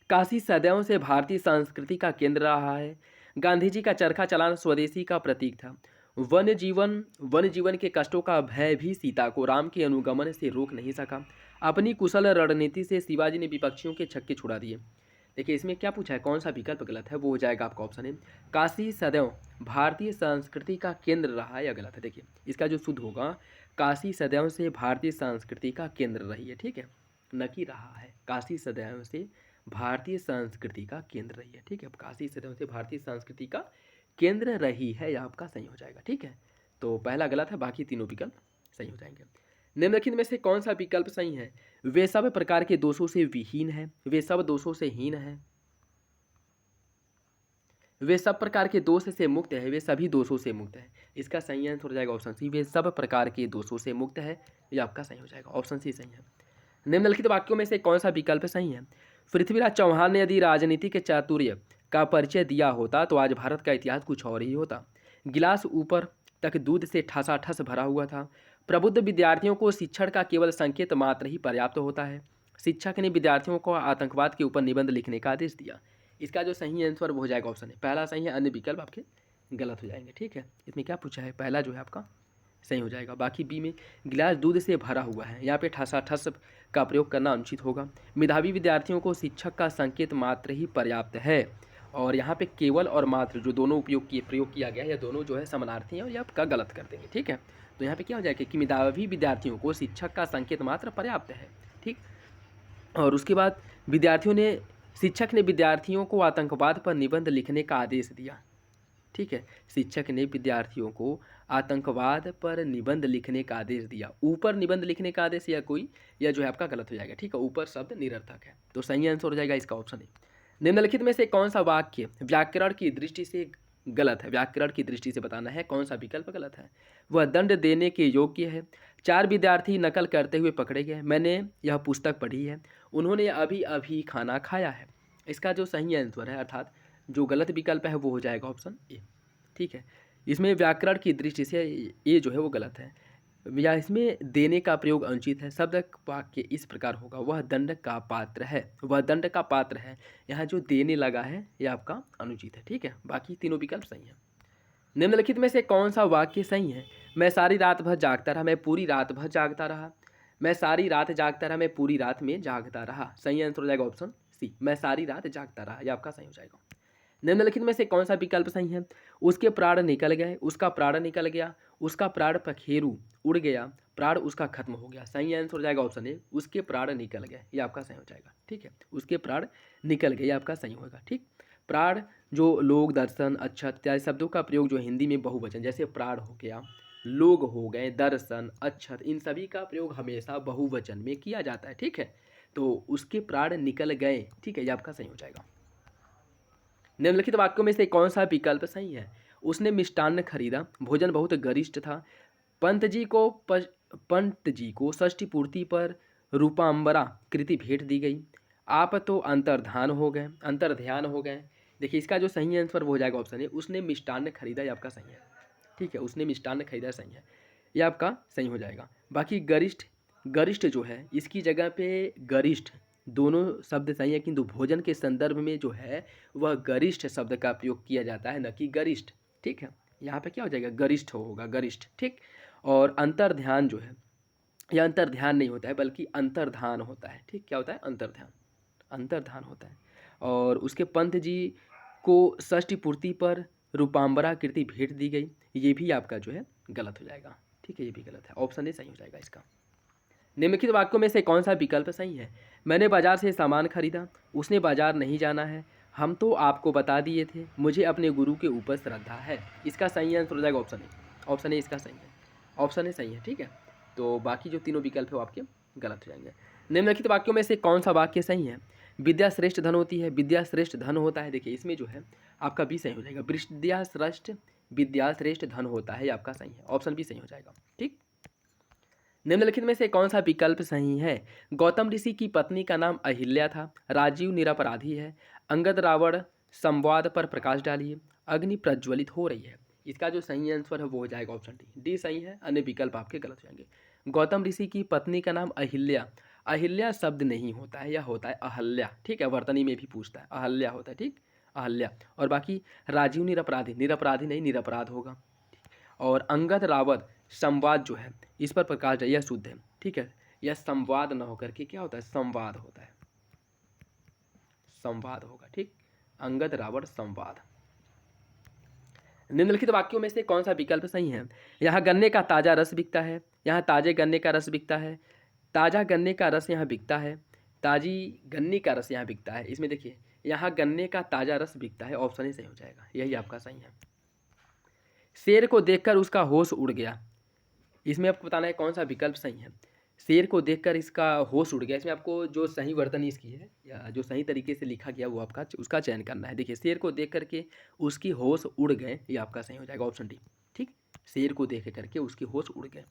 काशी सदैव से भारतीय संस्कृति का केंद्र रहा है। गांधी जी का चरखा चलाना स्वदेशी का प्रतीक था। वन्य जीवन के कष्टों का भय भी सीता को राम के अनुगमन से रोक नहीं सका। अपनी कुशल रणनीति से शिवाजी ने विपक्षियों के छक्के छुड़ा दिए। देखिए इसमें क्या पूछा है, कौन सा विकल्प गलत है, वो हो जाएगा आपका ऑप्शन है, काशी सदैव भारतीय संस्कृति का केंद्र रहा है, या गलत है। देखिए इसका जो शुद्ध होगा, काशी सदैव से भारतीय संस्कृति का केंद्र रही है। ठीक है, न कि रहा है, काशी सदैव से भारतीय संस्कृति का केंद्र रही है। ठीक है, काशी सदैव से भारतीय संस्कृति का केंद्र रही है, यह आपका सही हो जाएगा। ठीक है, तो पहला गलत है, बाकी तीनों विकल्प सही हो जाएंगे। निम्नलिखित में से कौन सा विकल्प सही है? वे सब प्रकार के दोषों से विहीन है। वे सब दोषों से हीन है। वे सब प्रकार के दोष से मुक्त है। वे सभी दोषों से मुक्त है। इसका सही आंसर हो जाएगा ऑप्शन सी, वे सब प्रकार के दोषों से मुक्त है, यह आपका सही हो जाएगा ऑप्शन सी सही है। निम्नलिखित वाक्यों में से कौन सा विकल्प सही है? पृथ्वीराज चौहान ने यदि राजनीति के चातुर्य का परिचय दिया होता तो आज भारत का इतिहास कुछ और ही होता। गिलास ऊपर तक दूध से ठसाठस भरा हुआ था। प्रबुद्ध विद्यार्थियों को शिक्षण का केवल संकेत मात्र ही पर्याप्त होता है। शिक्षक ने विद्यार्थियों को आतंकवाद के ऊपर निबंध लिखने का आदेश दिया। इसका जो सही आंसर वो हो जाएगा ऑप्शन है, पहला सही है, अन्य विकल्प आपके गलत हो जाएंगे। ठीक है, इसमें क्या पूछा है, पहला जो है आपका सही हो जाएगा। बाकी बी में गिलास दूध से भरा हुआ है, यहाँ पे ठसाठस का प्रयोग करना अनुचित होगा। मेधावी विद्यार्थियों को शिक्षक का संकेत मात्र ही पर्याप्त है, और यहाँ पे केवल और मात्र जो दोनों प्रयोग किया गया है, या दोनों जो है समानार्थी हैं और ये आपका गलत कर देंगे। ठीक है, तो यहाँ पे क्या हो जाएगा कि मेधावी विद्यार्थियों को शिक्षक का संकेत मात्र पर्याप्त है। ठीक, और उसके बाद शिक्षक ने विद्यार्थियों को आतंकवाद पर निबंध लिखने का आदेश दिया। ठीक है, शिक्षक ने विद्यार्थियों को आतंकवाद पर निबंध लिखने का आदेश दिया। ऊपर निबंध लिखने का आदेश या जो है आपका गलत हो जाएगा। ठीक है, ऊपर शब्द निरर्थक है, तो सही आंसर हो जाएगा इसका ऑप्शन है। निम्नलिखित में से कौन सा वाक्य व्याकरण की दृष्टि से गलत है? व्याकरण की दृष्टि से बताना है कौन सा विकल्प गलत है। वह दंड देने के योग्य है। 4 विद्यार्थी नकल करते हुए पकड़े गए। मैंने यह पुस्तक पढ़ी है। उन्होंने अभी अभी खाना खाया है। इसका जो सही आंसर है अर्थात जो गलत विकल्प है वो हो जाएगा ऑप्शन ए। ठीक है, इसमें व्याकरण की दृष्टि से ये जो है वो गलत है, या इसमें देने का प्रयोग अनुचित है। शब्द वाक्य इस प्रकार होगा, वह दंड का पात्र है। वह दंड का पात्र है, यहाँ जो देने लगा है यह आपका अनुचित है। ठीक है, बाकी तीनों विकल्प सही हैं। निम्नलिखित में से कौन सा वाक्य सही है? मैं सारी रात भर जागता रहा, मैं पूरी रात भर जागता रहा। मैं सारी रात जागता रहा, मैं पूरी रात में जागता रहा। सही आंसर हो जाएगा ऑप्शन सी, मैं सारी रात जागता रहा, यह आपका सही हो जाएगा। निम्नलिखित में से कौन सा विकल्प सही है? उसके प्राण निकल गए, उसका प्राण निकल गया, उसका प्राण पखेरु उड़ गया, प्राण उसका खत्म हो गया। सही आंसर हो जाएगा ऑप्शन ए, उसके प्राण निकल गए, ये आपका सही हो जाएगा। ठीक है, उसके प्राण निकल गए, ये आपका सही होगा। ठीक, प्राण जो लोग, दर्शन, अक्षत इत्यादि शब्दों का प्रयोग जो हिंदी में बहुवचन, जैसे प्राण हो गया, लोग हो गए, दर्शन, अक्षत, इन सभी का प्रयोग हमेशा बहुवचन में किया जाता है। ठीक है, तो उसके प्राण निकल गए, ठीक है, ये आपका सही हो जाएगा। निम्नलिखित वाक्यों में से कौन सा विकल्प सही है? उसने मिष्टान्न खरीदा, भोजन बहुत गरिष्ठ था। पंत जी को षष्ठी पूर्ति पर रूपांबरा कृति भेंट दी गई। आप तो अंतर्ध्यान हो गए। देखिए, इसका जो सही आंसर वो हो जाएगा ऑप्शन है, उसने मिष्टान्न खरीदा, ये आपका सही है। ठीक है, उसने मिष्टान्न खरीदा सही है, ये आपका सही हो जाएगा। बाकी गरिष्ठ, गरिष्ठ जो है इसकी जगह पे गरिष्ठ, दोनों शब्द सही है, किंतु भोजन के संदर्भ में जो है वह गरिष्ठ शब्द का प्रयोग किया जाता है, न कि गरिष्ठ। ठीक है, यहाँ पे क्या हो जाएगा, गरिष्ठ होगा, गरिष्ठ। ठीक, और अंतर्ध्यान जो है, यह अंतर्ध्यान नहीं होता है बल्कि अंतर्धान होता है। ठीक, क्या होता है, अंतर्ध्यान, अंतर्धान होता है। और उसके पंत जी को षष्ठी पूर्ति पर रूपांबरा कृति भेंट दी गई, ये भी आपका जो है गलत हो जाएगा। ठीक है, ये भी गलत है, ऑप्शन ए सही हो जाएगा इसका। निम्नलिखित वाक्यों में से कौन सा विकल्प सही है? मैंने बाजार से सामान खरीदा, उसने बाजार नहीं जाना है, हम तो आपको बता दिए थे, मुझे अपने गुरु के ऊपर श्रद्धा है। इसका सही आंसर हो जाएगा ऑप्शन ए। ऑप्शन ए इसका सही है, ऑप्शन ए सही है। ठीक है, तो बाकी जो तीनों विकल्प है वो आपके गलत हो जाएंगे। निम्नलिखित वाक्यों में से कौन सा वाक्य सही है? विद्या श्रेष्ठ धन होती है, विद्या श्रेष्ठ धन होता है। देखिए, इसमें जो है आपका बी सही हो जाएगा, विद्या श्रेष्ठ धन होता है, ये आपका सही है, ऑप्शन बी सही हो जाएगा। ठीक, निम्नलिखित में से कौन सा विकल्प सही है? गौतम ऋषि की पत्नी का नाम अहिल्या था, राजीव निरपराधी है, अंगद रावण संवाद पर प्रकाश डालिए, अग्नि प्रज्वलित हो रही है। इसका जो सही आंसर है वो हो जाएगा ऑप्शन डी, डी सही है, अन्य विकल्प आपके गलत हो जाएंगे। गौतम ऋषि की पत्नी का नाम अहिल्या, अहिल्या शब्द नहीं होता है, यह होता है अहल्या। ठीक है, वर्तनी में भी पूछता है, अहल्या होता है। ठीक, अहल्या। और बाकी राजीव निरपराधी, निरपराधी नहीं, निरपराध होगा। और अंगद रावत संवाद जो है इस पर प्रकाश डालिए, यह शुद्ध है। ठीक है, यह संवाद न होकर के क्या होता है, संवाद होता है, संवाद होगा। ठीक, अंगद रावण संवाद। निम्नलिखित वाक्यों में से कौन सा विकल्प सही है? यहाँ गन्ने का ताज़ा रस बिकता है, यहाँ ताजे गन्ने का रस बिकता है, ताज़ा गन्ने का रस यहाँ बिकता है, ताजी गन्ने का रस यहाँ बिकता है। इसमें देखिए, यहाँ गन्ने का ताज़ा रस बिकता है, ऑप्शन ही सही हो जाएगा, यही आपका सही है। शेर को देखकर उसका होश उड़ गया, इसमें आपको बताना है कौन सा विकल्प सही है। शेर को देखकर इसका होश उड़ गया, इसमें आपको जो सही वर्तनी इसकी है या जो सही तरीके से लिखा गया वो आपका उसका चयन करना है। देखिए, शेर को देख करके उसकी होश उड़ गए, ये आपका सही हो जाएगा, ऑप्शन डी। ठीक, शेर को देख करके उसकी होश उड़ गए।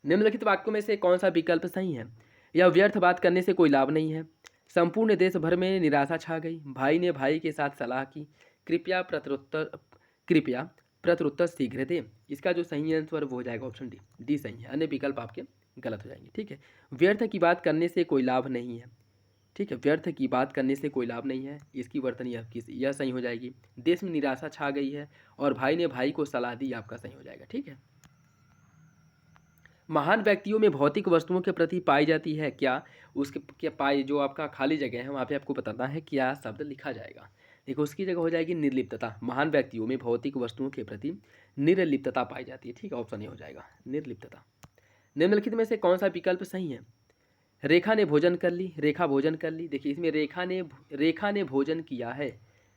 निम्नलिखित वाक्यों में से कौन सा विकल्प सही है? यह व्यर्थ बात करने से कोई लाभ नहीं है, संपूर्ण देश भर में निराशा छा गई, भाई ने भाई के साथ सलाह की, कृपया प्रत्युत्तर शीघ्र दें। इसका जो सही आंसर वो हो जाएगा ऑप्शन डी, डी सही है, अन्य विकल्प आपके गलत हो जाएंगे। ठीक है, व्यर्थ की बात करने से कोई लाभ नहीं है। ठीक है, व्यर्थ की बात करने से कोई लाभ नहीं है, इसकी वर्तनी आपकी यह सही हो जाएगी। देश में निराशा छा गई है और भाई ने भाई को सलाह दी, आपका सही हो जाएगा। ठीक है, महान व्यक्तियों में भौतिक वस्तुओं के प्रति पाई जाती है क्या, उसके क्या पाई, जो आपका खाली जगह है वहाँ पे आपको बताना है क्या शब्द लिखा जाएगा। देखो, उसकी जगह हो जाएगी निर्लिप्तता। महान व्यक्तियों में भौतिक वस्तुओं के प्रति निर्लिप्तता पाई जाती है। ठीक है, ऑप्शन ए हो जाएगा, निर्लिप्तता। निम्नलिखित में से कौन सा विकल्प सही है? रेखा ने भोजन कर ली, रेखा भोजन कर ली। देखिए, इसमें रेखा ने भोजन किया है,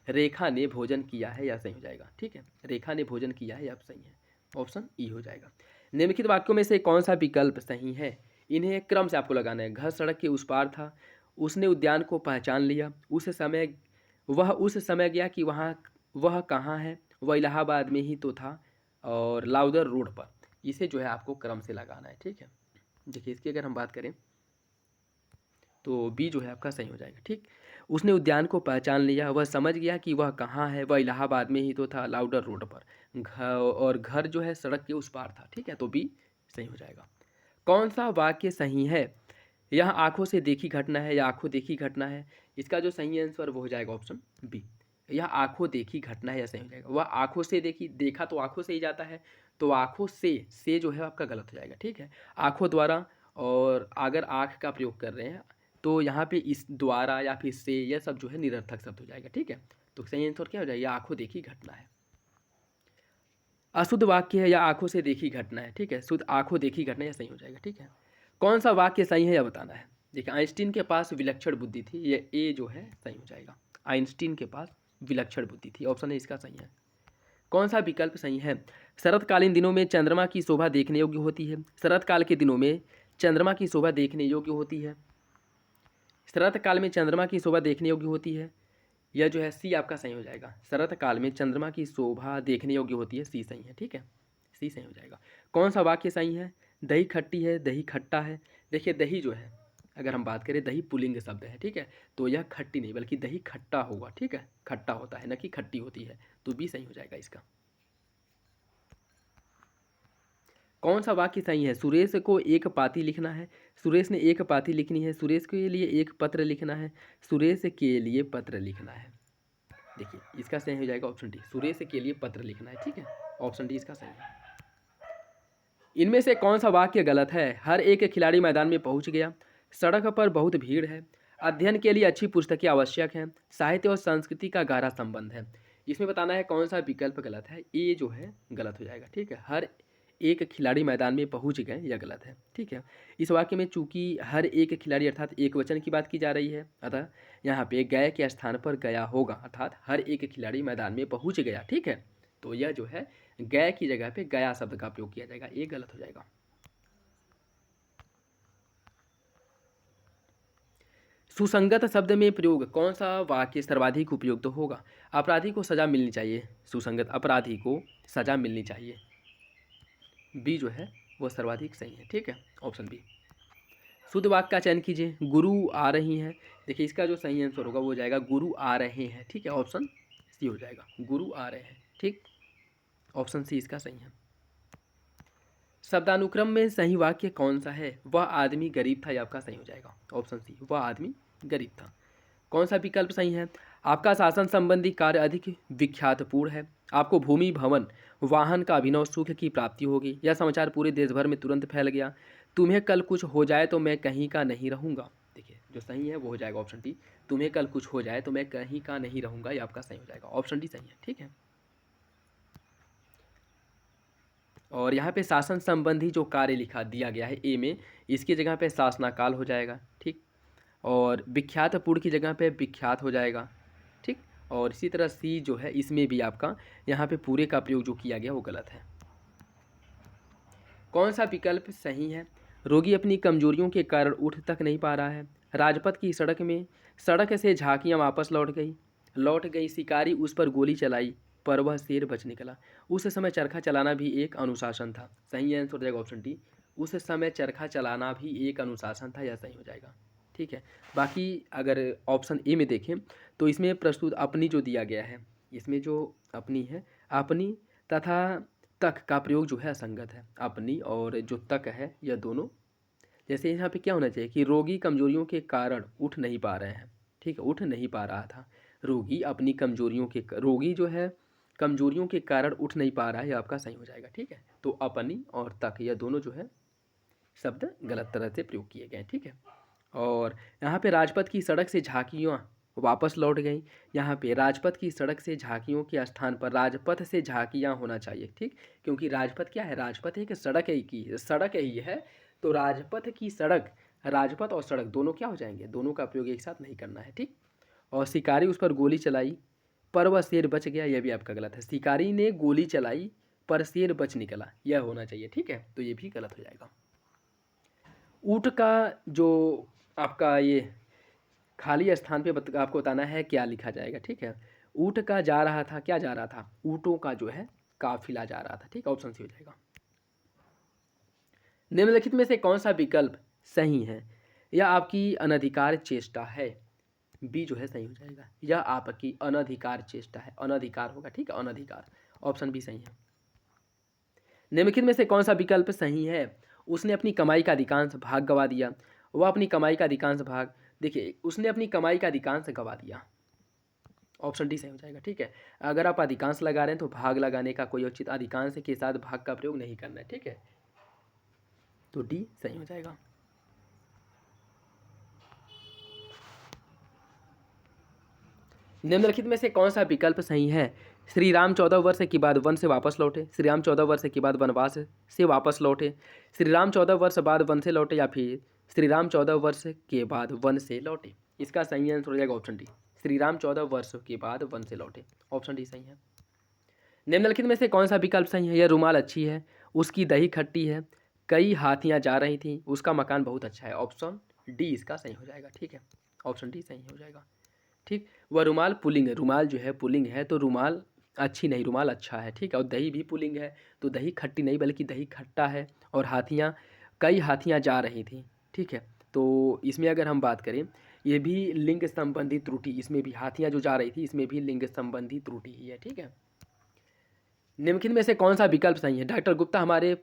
रेखा ने भोजन किया है, यह सही हो जाएगा। ठीक है, रेखा ने भोजन किया है, यह सही है, ऑप्शन ई हो जाएगा। निम्नलिखित वाक्यों में से कौन सा विकल्प सही है? इन्हें क्रम से आपको लगाना है। घर सड़क के उस पार था, उसने उद्यान को पहचान लिया। उस समय गया कि वह कहाँ है, वह इलाहाबाद में ही तो था और लाउदर रोड पर। इसे जो है आपको क्रम से लगाना है, ठीक है। देखिए इसकी अगर हम बात करें तो बी जो है आपका सही हो जाएगा, ठीक। उसने उद्यान को पहचान लिया, वह समझ गया कि वह कहाँ है, वह इलाहाबाद में ही तो था लाउडर रोड पर। और घर जो है सड़क के उस पार था, ठीक है, तो बी सही हो जाएगा। कौन सा वाक्य सही है? यह आंखों से देखी घटना है या आंखों देखी घटना है? इसका जो सही आंसर वो हो जाएगा ऑप्शन बी। यह आंखों देखी घटना है या सही हो जाएगा। वह आंखों से देखी, देखा तो आंखों से ही जाता है, तो आंखों से जो है आपका गलत हो जाएगा, ठीक है। आंखों द्वारा, और अगर आंख का प्रयोग कर रहे हैं तो यहाँ पे इस द्वारा या फिर से, यह सब जो है निरर्थक शब्द हो जाएगा, ठीक है। तो सही आंसर क्या हो जाएगा? आंखों देखी घटना है। अशुद्ध वाक्य है या आंखों से देखी घटना है, ठीक है। शुद्ध आंखों देखी घटना या सही हो जाएगा, ठीक है। कौन सा वाक्य सही है यह बताना है। देखिए आइंस्टीन के पास विलक्षण बुद्धि थी, ये ए जो है सही हो जाएगा। आइंस्टीन के पास विलक्षण बुद्धि थी, ऑप्शन ए इसका सही है। कौन सा विकल्प सही है? शरतकालीन दिनों में चंद्रमा की शोभा देखने योग्य होती है। शरतकाल के दिनों में चंद्रमा की शोभा देखने योग्य होती है। शरत काल में चंद्रमा की शोभा देखने योग्य होती है, यह जो है सी आपका सही हो जाएगा। शरत काल में चंद्रमा की शोभा देखने योग्य होती है, सी सही है, ठीक है, सी सही हो जाएगा। कौन सा वाक्य सही है? दही खट्टी है, दही खट्टा है। देखिए दही जो है, अगर हम बात करें, दही पुल्लिंग शब्द है, ठीक है, तो यह खट्टी नहीं बल्कि दही खट्टा होगा, ठीक है, खट्टा होता है न कि खट्टी होती है, तो बी सही हो जाएगा इसका। कौन सा वाक्य सही है? सुरेश को एक पाती लिखना है। सुरेश ने एक पाती लिखनी है। सुरेश के लिए एक पत्र लिखना है। सुरेश के लिए पत्र लिखना है। देखिए इसका सही हो जाएगा ऑप्शन डी, सुरेश के लिए पत्र लिखना है, ठीक है, ऑप्शन डी इसका सही है। इनमें से कौन सा वाक्य गलत है? हर एक खिलाड़ी मैदान में पहुंच गया। सड़क पर बहुत भीड़ है। अध्ययन के लिए अच्छी पुस्तकें आवश्यक हैं। साहित्य और संस्कृति का गहरा संबंध है। इसमें बताना है कौन सा विकल्प गलत है। ये जो है गलत हो जाएगा, ठीक है। हर एक खिलाड़ी मैदान में पहुंच गए, यह गलत है, ठीक है। इस वाक्य में चूंकि हर एक खिलाड़ी अर्थात एक वचन की बात की जा रही है, अतः यहाँ पे गए के स्थान पर गया होगा, अर्थात हर एक खिलाड़ी मैदान में पहुंच गया, ठीक है। तो यह जो है गए की जगह पे गया शब्द का प्रयोग किया जाएगा, ये गलत हो जाएगा। सुसंगत शब्द में प्रयोग कौन सा वाक्य सर्वाधिक उपयुक्त होगा? अपराधी को सजा मिलनी चाहिए। सुसंगत अपराधी को सजा मिलनी चाहिए, बी जो है वो सर्वाधिक सही है, ठीक है, ऑप्शन बी। शुद्ध वाक्य का चयन कीजिए। गुरु आ रही हैं। देखिए इसका जो सही आंसर होगा वो हो जाएगा गुरु आ रहे हैं, ठीक है, ऑप्शन सी हो जाएगा, गुरु आ रहे हैं, ठीक, ऑप्शन सी इसका सही है। शब्दानुक्रम में सही वाक्य कौन सा है? वह आदमी गरीब था, ये आपका सही हो जाएगा, ऑप्शन सी, वह आदमी गरीब था। कौन सा विकल्प सही है? आपका शासन संबंधी कार्य अधिक विख्यातपूर्ण है। आपको भूमि भवन वाहन का अभिनव सुख की प्राप्ति होगी। यह समाचार पूरे देश भर में तुरंत फैल गया। तुम्हें कल कुछ हो जाए तो मैं कहीं का नहीं रहूँगा। देखिए जो सही है वो हो जाएगा ऑप्शन डी, तुम्हें कल कुछ हो जाए तो मैं कहीं का नहीं रहूँगा, ये आपका सही हो जाएगा, ऑप्शन डी सही है, ठीक है। और यहाँ पे शासन संबंधी जो कार्य लिखा दिया गया है ए में, इसकी जगह पे शासनाकाल हो जाएगा, ठीक। और विख्यातपूर्ण की जगह पे विख्यात हो जाएगा, ठीक। और इसी तरह सी जो है इसमें भी आपका यहाँ पे पूरे का प्रयोग जो किया गया वो गलत है। कौन सा विकल्प सही है? रोगी अपनी कमजोरियों के कारण उठ तक नहीं पा रहा है। राजपथ की सड़क से झांकियाँ वापस लौट गई। शिकारी उस पर गोली चलाई पर वह शेर बच निकला। उस समय चरखा चलाना भी एक अनुशासन था। सही आंसर हो जाएगा ऑप्शन डी, उस समय चरखा चलाना भी एक अनुशासन था, यह सही हो जाएगा, ठीक है। बाकी अगर ऑप्शन ए में देखें तो इसमें प्रस्तुत अपनी जो दिया गया है, इसमें जो अपनी है, अपनी तथा तक का प्रयोग जो है असंगत है। अपनी और जो तक है यह दोनों, जैसे यहाँ पे क्या होना चाहिए कि रोगी कमजोरियों के कारण उठ नहीं पा रहे हैं, ठीक है, उठ नहीं पा रहा था। रोगी अपनी रोगी जो है कमजोरियों के कारण उठ नहीं पा रहा है, यह आपका सही हो जाएगा, ठीक है। तो अपनी और तक यह दोनों जो है शब्द गलत तरह से प्रयोग किए गए, ठीक है। और यहाँ पे राजपथ की सड़क से झांकियाँ वापस लौट गई। यहाँ पे राजपथ की सड़क से झांकियों के स्थान पर राजपथ से झांकियाँ होना चाहिए, ठीक, क्योंकि राजपथ क्या है? राजपथ एक सड़क ही है, तो राजपथ की सड़क, राजपथ और सड़क दोनों क्या हो जाएंगे? दोनों का प्रयोग एक साथ नहीं करना है, ठीक। और शिकारी उस पर गोली चलाई पर वह शेर बच गया, यह भी आपका गलत है। शिकारी ने गोली चलाई पर शेर बच निकला, यह होना चाहिए, ठीक है, तो ये भी गलत हो जाएगा। ऊँट का जो आपका ये खाली स्थान पे आपको बताना है क्या लिखा जाएगा, ठीक है। ऊँट का जा रहा था, क्या जा रहा था, ऊँटों का जो है काफिला जा रहा था, ठीक है, ऑप्शन सी हो जाएगा। निम्नलिखित में से कौन सा विकल्प सही है? यह आपकी अनधिकार चेष्टा है, बी जो है सही हो जाएगा। यह आपकी अनधिकार चेष्टा है, अनधिकार होगा, ठीक है, अनधिकार, ऑप्शन बी सही है। निम्नलिखित में से कौन सा विकल्प सही है? उसने अपनी कमाई का अधिकांश भाग गवा दिया। वह अपनी कमाई का अधिकांश भाग, देखिए उसने अपनी कमाई का अधिकांश गवा दिया, ऑप्शन डी सही हो जाएगा, ठीक है। अगर आप अधिकांश लगा रहे हैं तो भाग लगाने का कोई उचित, अधिकांश के साथ भाग का प्रयोग नहीं करना है, ठीक है, तो डी सही हो जाएगा। निम्नलिखित में से कौन सा विकल्प सही है? श्री राम 14 वर्ष के बाद वन से वापस लौटे, श्री राम 14 वर्ष के बाद वनवास से वापस लौटे, श्री राम 14 वर्ष बाद वन से लौटे, या फिर श्री राम 14 वर्ष के बाद वन से लौटे। इसका सही आंसर हो जाएगा ऑप्शन डी, श्री राम 14 वर्ष के बाद वन से लौटे, ऑप्शन डी सही है। निम्नलिखित में से कौन सा विकल्प सही है? यह रुमाल अच्छी है, उसकी दही खट्टी है, कई हाथियाँ जा रही थी, उसका मकान बहुत अच्छा है, ऑप्शन डी इसका सही हो जाएगा, ठीक है, ऑप्शन डी सही हो जाएगा, ठीक। वह रुमाल पुलिंग है, रुमाल जो है पुलिंग है, तो रुमाल अच्छी नहीं, रुमाल अच्छा है, ठीक है। और दही भी पुलिंग है, तो दही खट्टी नहीं बल्कि दही खट्टा है। और हाथियाँ, कई हाथियाँ जा रही थी, ठीक है। तो इसमें अगर हम बात करें, ये भी लिंग संबंधी त्रुटि, इसमें भी हाथियाँ जो जा रही थी इसमें भी लिंग संबंधी त्रुटि ही है, ठीक है। निम्नलिखित में से कौन सा विकल्प सही है? डॉक्टर गुप्ता हमारे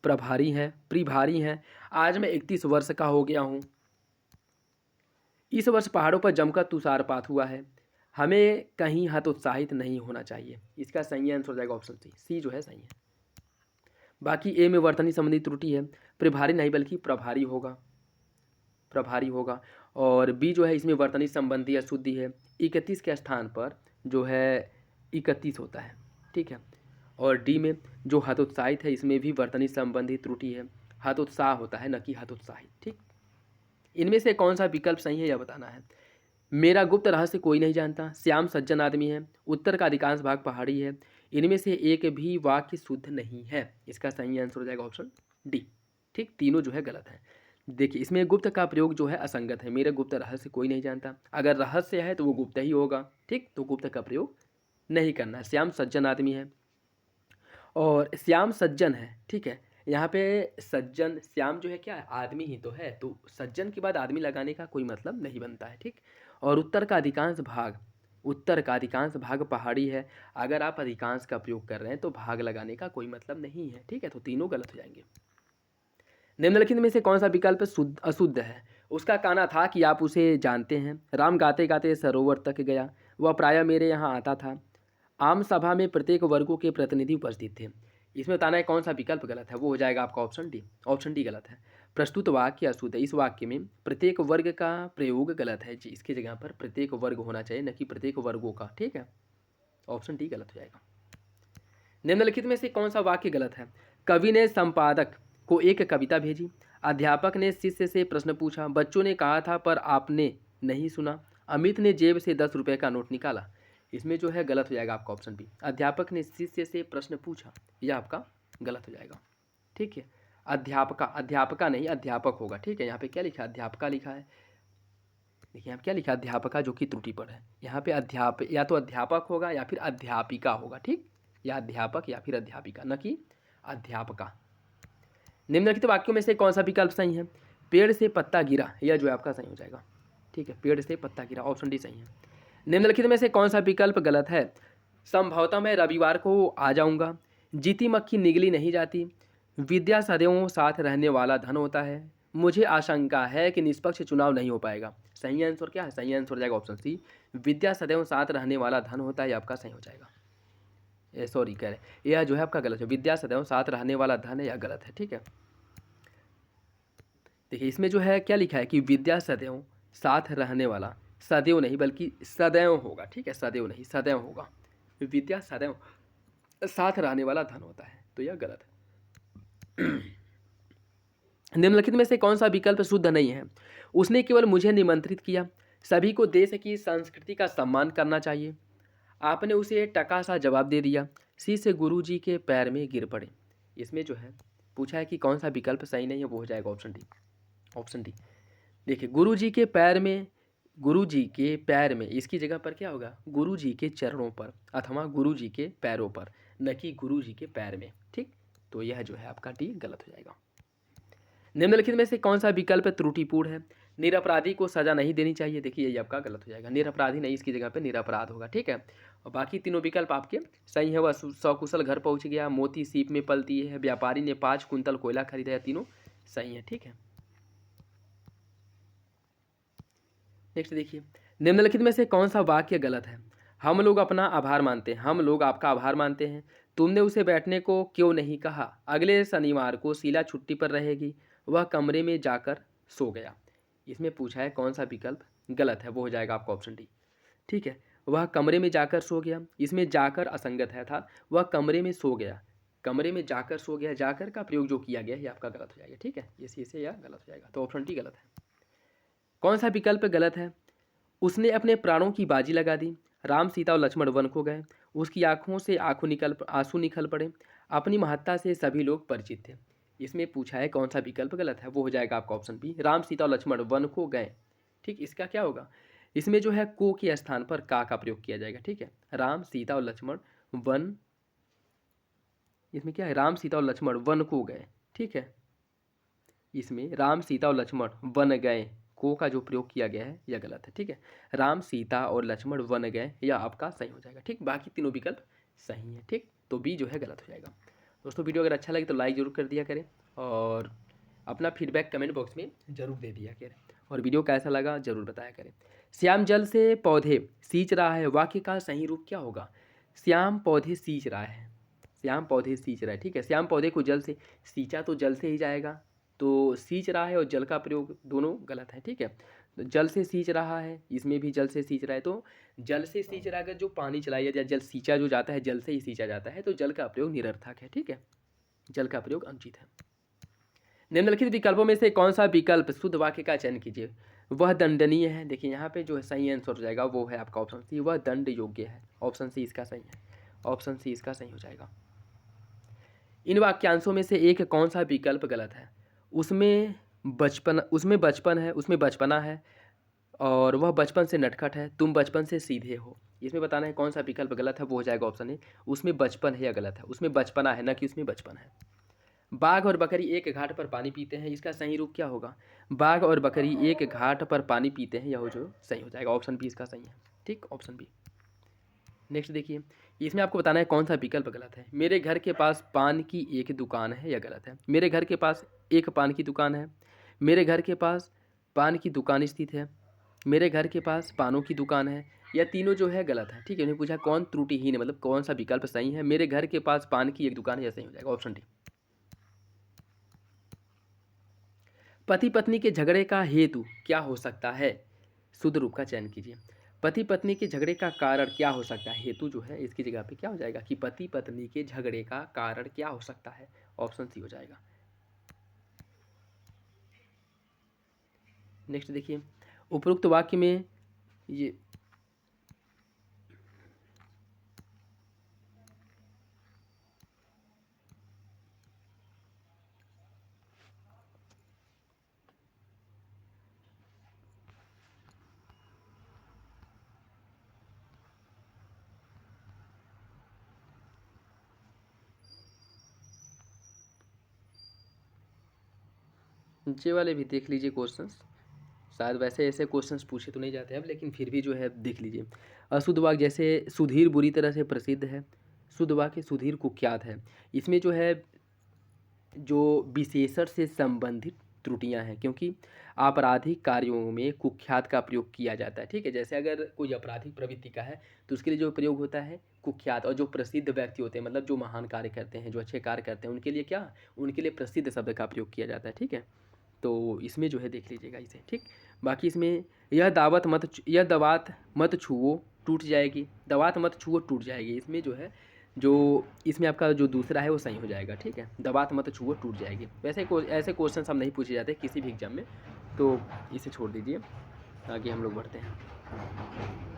प्रभारी हैं, प्रभारी हैं, आज मैं 31 वर्ष का हो गया हूँ, इस वर्ष पहाड़ों पर जमकर तुषारपात हुआ है, हमें कहीं हतोत्साहित नहीं होना चाहिए। इसका सही आंसर हो जाएगा ऑप्शन सी, सी जो है सही है। बाकी ए में वर्तनी संबंधी त्रुटि है, प्रभारी नहीं बल्कि प्रभारी होगा, प्रभारी होगा। और बी जो है इसमें वर्तनी संबंधी अशुद्धि है, 31 के स्थान पर जो है 31 होता है, ठीक है। और डी में जो हतोत्साहित है इसमें भी वर्तनी संबंधी त्रुटि है, हतोत्साह होता है न कि हतोत्साहित, ठीक। इनमें से कौन सा विकल्प सही है यह बताना है। मेरा गुप्त रहस्य कोई नहीं जानता, श्याम सज्जन आदमी है, उत्तर का अधिकांश भाग पहाड़ी है, इनमें से एक भी वाक्य शुद्ध नहीं है। इसका सही आंसर हो जाएगा ऑप्शन डी, ठीक, तीनों जो है गलत है। देखिए इसमें गुप्त का प्रयोग जो है असंगत है, मेरा गुप्त रहस्य कोई नहीं जानता, अगर रहस्य है तो वो गुप्त ही होगा, ठीक, तो गुप्त का प्रयोग नहीं करना है। श्याम सज्जन आदमी है और श्याम सज्जन है, ठीक है। यहाँ पे सज्जन, श्याम जो है क्या है, आदमी ही तो है, तो सज्जन के बाद आदमी लगाने का कोई मतलब नहीं बनता है, ठीक। और उत्तर का अधिकांश भाग, उत्तर का अधिकांश भाग पहाड़ी है, अगर आप अधिकांश का प्रयोग कर रहे हैं तो भाग लगाने का कोई मतलब नहीं है, ठीक है, तो तीनों गलत हो जाएंगे। निम्नलिखित में से कौन सा विकल्प शुद्ध अशुद्ध है? उसका कहना था कि आप उसे जानते हैं, राम गाते गाते सरोवर तक गया, वह प्रायः मेरे यहाँ आता था, आम सभा में प्रत्येक वर्गों के प्रतिनिधि उपस्थित थे। इसमें बताना है कौन सा विकल्प गलत है, वो हो जाएगा आपका ऑप्शन डी, ऑप्शन डी गलत है। प्रस्तुत वाक्य अशुद्ध है, इस वाक्य में प्रत्येक वर्ग का प्रयोग गलत है जी, इसकी जगह पर प्रत्येक वर्ग होना चाहिए, न कि प्रत्येक वर्गों का, ठीक है, ऑप्शन डी गलत हो जाएगा। निम्नलिखित में से कौन सा वाक्य गलत है? कवि ने संपादक को एक कविता भेजी, अध्यापक ने शिष्य से प्रश्न पूछा, बच्चों ने कहा था पर आपने नहीं सुना, अमित ने जेब से 10 रुपये का नोट निकाला। इसमें जो है गलत हो जाएगा आपका ऑप्शन बी, अध्यापक ने शिष्य से प्रश्न पूछा, यह आपका गलत हो जाएगा, ठीक है। अध्यापका, अध्यापका नहीं अध्यापक होगा, ठीक है। यहाँ पे क्या लिखा है, अध्यापका लिखा है, देखिए यहाँ क्या लिखा है, अध्यापका, जो कि त्रुटि पर है। यहाँ पे अध्यापक या तो अध्यापक होगा या फिर अध्यापिका होगा, ठीक, या अध्यापक या फिर अध्यापिका, न कि अध्यापका। निम्नलिखित वाक्यों में से कौन सा विकल्प सही है? पेड़ से पत्ता गिरा, यह जो है आपका सही हो जाएगा, ठीक है, पेड़ से पत्ता गिरा, ऑप्शन डी सही है। निम्नलिखित में से कौन सा विकल्प गलत है? संभवतः मैं रविवार को आ जाऊंगा, जीती मक्खी निगली नहीं जाती, विद्या सदैव साथ रहने वाला धन होता है, मुझे आशंका है कि निष्पक्ष चुनाव नहीं हो पाएगा। सही आंसर क्या है? सही आंसर हो जाएगा ऑप्शन सी, विद्या सदैव साथ रहने वाला धन होता है, यह आपका सही हो जाएगा। सॉरी कह रहे, यह जो है आपका गलत है, विद्या सदैव साथ रहने वाला धन है, यह गलत है, ठीक है। देखिए इसमें जो है क्या लिखा है कि विद्या सदैव साथ रहने वाला, सदैव नहीं बल्कि सदैव होगा, ठीक है, सदैव नहीं सदैव होगा, विद्या सदैव साथ रहने वाला धन होता है, तो यह गलत है। निम्नलिखित में से कौन सा विकल्प शुद्ध नहीं है? उसने केवल मुझे निमंत्रित किया, सभी को देश की संस्कृति का सम्मान करना चाहिए, आपने उसे टका सा जवाब दे दिया, शिष्य गुरुजी के पैर में गिर पड़े। इसमें जो है पूछा है कि कौन सा विकल्प सही नहीं है, वो हो जाएगा ऑप्शन डी, ऑप्शन डी। देखिए गुरुजी के पैर में गुरु जी के पैर में, इसकी जगह पर क्या होगा, गुरु जी के चरणों पर अथवा गुरु जी के पैरों पर, न कि गुरु जी के पैर में। ठीक, तो यह जो है आपका डी गलत हो जाएगा। निम्नलिखित में से कौन सा विकल्प त्रुटिपूर्ण है। निरपराधी को सजा नहीं देनी चाहिए, देखिए ये आपका गलत हो जाएगा, निरपराधी नहीं, इसकी जगह पे निरपराध होगा। ठीक है, और बाकी तीनों विकल्प आपके सही है। वह सकुशल घर पहुंच गया, मोती सीप में पलती है, व्यापारी ने 5 कुंतल कोयला खरीदा, या तीनों सही है। ठीक है, नेक्स्ट देखिए, निम्नलिखित में से कौन सा वाक्य गलत है। हम लोग अपना आभार मानते हैं, हम लोग आपका आभार मानते हैं। तुमने उसे बैठने को क्यों नहीं कहा। अगले शनिवार को शीला छुट्टी पर रहेगी, वह कमरे में जाकर सो गया। इसमें पूछा है कौन सा विकल्प गलत है, वो हो जाएगा आपका ऑप्शन डी। ठीक है, वह कमरे में जाकर सो गया, इसमें जाकर असंगत है था, वह कमरे में सो गया, कमरे में जाकर सो गया, जाकर का प्रयोग जो किया गया है आपका गलत हो जाएगा। ठीक है, इसी से यह गलत हो जाएगा, तो ऑप्शन डी गलत है। कौन सा विकल्प गलत है। उसने अपने प्राणों की बाजी लगा दी, राम सीता और लक्ष्मण वन को गए, उसकी आंखों से आंसू निकल पड़े, अपनी महत्ता से सभी लोग परिचित थे। इसमें पूछा है कौन सा विकल्प गलत है, वो हो जाएगा आपका ऑप्शन बी, राम सीता और लक्ष्मण वन को गए। ठीक, इसका क्या होगा, इसमें जो है को के स्थान पर का प्रयोग किया जाएगा। ठीक है, राम सीता और लक्ष्मण वन, इसमें क्या है, राम सीता और लक्ष्मण वन को गए। ठीक है, इसमें राम सीता और लक्ष्मण वन गए, को का जो प्रयोग किया गया है यह गलत है। ठीक है, राम सीता और लक्ष्मण वन गए, यह आपका सही हो जाएगा। ठीक, बाकी तीनों विकल्प सही है। ठीक, तो बी जो है गलत हो जाएगा। दोस्तों वीडियो अगर अच्छा लगे तो लाइक ज़रूर कर दिया करें, और अपना फीडबैक कमेंट बॉक्स में ज़रूर दे दिया करें, और वीडियो कैसा लगा ज़रूर बताया करें। श्याम जल से पौधे सींच रहा है, वाक्य का सही रूप क्या होगा। श्याम पौधे सींच रहा है, श्याम पौधे सींच रहा है। ठीक है, श्याम पौधे को जल से, सींचा तो जल से ही जाएगा, तो सींच रहा है और जल का प्रयोग दोनों गलत है। ठीक है, तो जल से सींच रहा है, इसमें भी जल से सींच रहा है, तो जल से सींच रहा है, अगर जो पानी चलाया या जल सींचा जो जाता है, जल से ही सींचा जाता है, तो जल का प्रयोग निरर्थक है। ठीक है, जल का प्रयोग अनुचित है। निम्नलिखित विकल्पों में से कौन सा विकल्प शुद्ध वाक्य का चयन कीजिए। वह दंडनीय है, देखिए यहाँ पे जो है सही आंसर हो जाएगा वो है आपका ऑप्शन सी, वह दंड योग्य है। ऑप्शन सी इसका सही है, ऑप्शन सी इसका सही हो जाएगा। इन वाक्यांशों में से एक कौन सा विकल्प गलत है। उसमें बचपन है, उसमें बचपना है, और वह बचपन से नटखट है, तुम बचपन से सीधे हो। इसमें बताना है कौन सा विकल्प गलत है, वो हो जाएगा ऑप्शन ए, उसमें बचपन है या गलत है, उसमें बचपना है, न कि उसमें बचपन है। बाघ और बकरी एक घाट पर पानी पीते हैं, इसका सही रूप क्या होगा। बाघ और बकरी एक घाट पर पानी पीते हैं, यह जो सही हो जाएगा, ऑप्शन बी इसका सही है। ठीक, ऑप्शन बी। नेक्स्ट देखिए, इसमें आपको बताना है कौन सा विकल्प गलत है। मेरे घर के पास पान की एक दुकान है, यह गलत है। मेरे घर के पास एक पान की दुकान है, मेरे घर के पास पान की दुकान स्थित है, मेरे घर के पास पानों की दुकान है, यह तीनों जो है गलत है। ठीक है, उन्हें पूछा कौन त्रुटिहीन है, मतलब कौन सा विकल्प सही है। मेरे घर के पास पान की एक दुकान है, यह सही हो जाएगा, ऑप्शन डी। पति पत्नी के झगड़े का हेतु क्या हो सकता है, शुद्ध रूप का चयन कीजिए। पति पत्नी के झगड़े का कारण क्या हो सकता है, हेतु जो है इसकी जगह पे क्या हो जाएगा कि पति पत्नी के झगड़े का कारण क्या हो सकता है, ऑप्शन सी हो जाएगा। नेक्स्ट देखिए, उपरोक्त वाक्य में ये वाले भी देख लीजिए क्वेश्चंस, शायद वैसे ऐसे क्वेश्चंस पूछे तो नहीं जाते अब, लेकिन फिर भी जो है देख लीजिए। अशुद्ध वाक्य जैसे सुधीर बुरी तरह से प्रसिद्ध है, शुद्ध वाक्य सुधीर कुख्यात है। इसमें जो है जो विशेषण से संबंधित त्रुटियां हैं, क्योंकि आपराधिक कार्यों में कुख्यात का प्रयोग किया जाता है। ठीक है, जैसे अगर कोई आपराधिक प्रवृत्ति का है तो उसके लिए जो प्रयोग होता है कुख्यात, और जो प्रसिद्ध व्यक्ति होते हैं, मतलब जो महान कार्य करते हैं, जो अच्छे कार्य करते हैं, उनके लिए क्या, उनके लिए प्रसिद्ध शब्द का प्रयोग किया जाता है। ठीक है, तो इसमें जो है देख लीजिएगा इसे। ठीक, बाकी इसमें यह दवात मत छुओ टूट जाएगी, दवात मत छुओ टूट जाएगी, इसमें जो है जो इसमें आपका जो दूसरा है वो सही हो जाएगा। ठीक है, दबात मत छुओ टूट जाएगी। वैसे ऐसे क्वेश्चन हम नहीं पूछे जाते किसी भी एग्जाम में, तो इसे छोड़ दीजिए, आगे हम लोग बढ़ते हैं।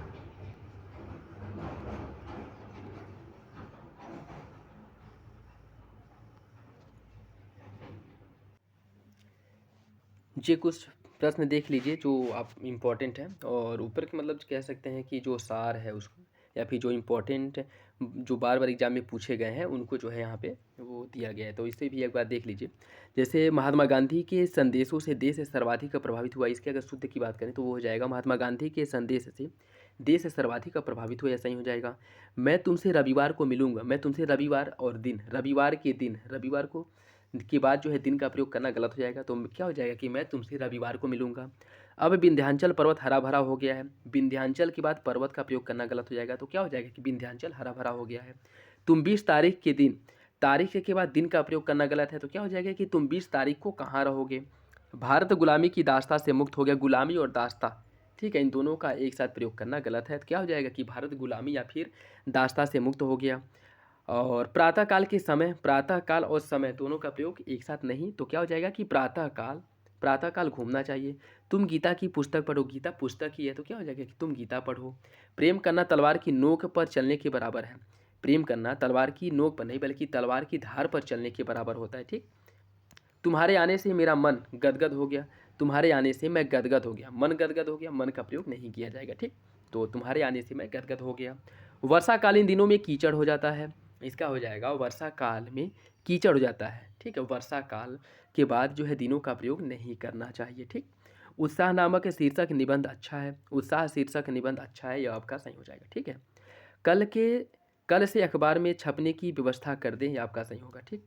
ये कुछ प्रश्न देख लीजिए जो आप इम्पोर्टेंट है, और ऊपर के मतलब कह सकते हैं कि जो सार है उसको, या फिर जो इम्पोर्टेंट जो बार बार एग्जाम में पूछे गए हैं उनको जो है यहाँ पे वो दिया गया है, तो इसे भी एक बार देख लीजिए। जैसे महात्मा गांधी के संदेशों से देश सर्वाधिक प्रभावित हुआ, इसके अगर शुद्ध की बात करें तो वो हो जाएगा महात्मा गांधी के संदेश से देश सर्वाधिक प्रभावित हुआ, ऐसा ही हो जाएगा। मैं तुमसे रविवार को मिलूंगा, मैं तुमसे रविवार और दिन, रविवार के दिन, रविवार को के बाद जो है दिन का प्रयोग करना गलत हो जाएगा, तो क्या हो जाएगा कि मैं तुमसे रविवार को मिलूंगा। अब विंध्याचल पर्वत हरा भरा हो गया है, विंध्याचल के बाद पर्वत का प्रयोग करना गलत हो जाएगा, तो क्या हो जाएगा कि विंध्याचल हरा भरा हो गया है। तुम 20 तारीख के दिन, तारीख के बाद दिन का प्रयोग करना गलत है, तो क्या हो जाएगा कि तुम 20 तारीख को कहाँ रहोगे। भारत गुलामी की दास्ता से मुक्त हो गया, गुलामी और दास्ता, ठीक है, इन दोनों का एक साथ प्रयोग करना गलत है, तो क्या हो जाएगा कि भारत गुलामी या फिर दास्ता से मुक्त हो गया। और प्रातःकाल के समय, प्रातःकाल और समय दोनों का प्रयोग एक साथ नहीं, तो क्या हो जाएगा कि प्रातःकाल, प्रातःकाल घूमना चाहिए। तुम गीता की पुस्तक पढ़ो, गीता पुस्तक ही है, तो क्या हो जाएगा कि तुम गीता पढ़ो। प्रेम करना तलवार की नोक पर चलने के बराबर है, प्रेम करना तलवार की नोक पर नहीं बल्कि तलवार की धार पर चलने के बराबर होता है, ठीक। तुम्हारे आने से मेरा मन गदगद हो गया, तुम्हारे आने से मैं गदगद हो गया, मन गदगद हो गया, मन का प्रयोग नहीं किया जाएगा, ठीक। तो तुम्हारे आने से मैं गदगद हो गया। वर्षाकालीन दिनों में कीचड़ हो जाता है, इसका हो जाएगा वर्षा काल में कीचड़ हो जाता है, ठीक है। वर्षा काल के बाद जो है दिनों का प्रयोग नहीं करना चाहिए, ठीक। उत्साह नामक शीर्षक निबंध अच्छा है, उत्साह शीर्षक निबंध अच्छा है, यह आपका सही हो जाएगा, ठीक है। कल से अखबार में छपने की व्यवस्था कर दें, यह आपका सही होगा, ठीक।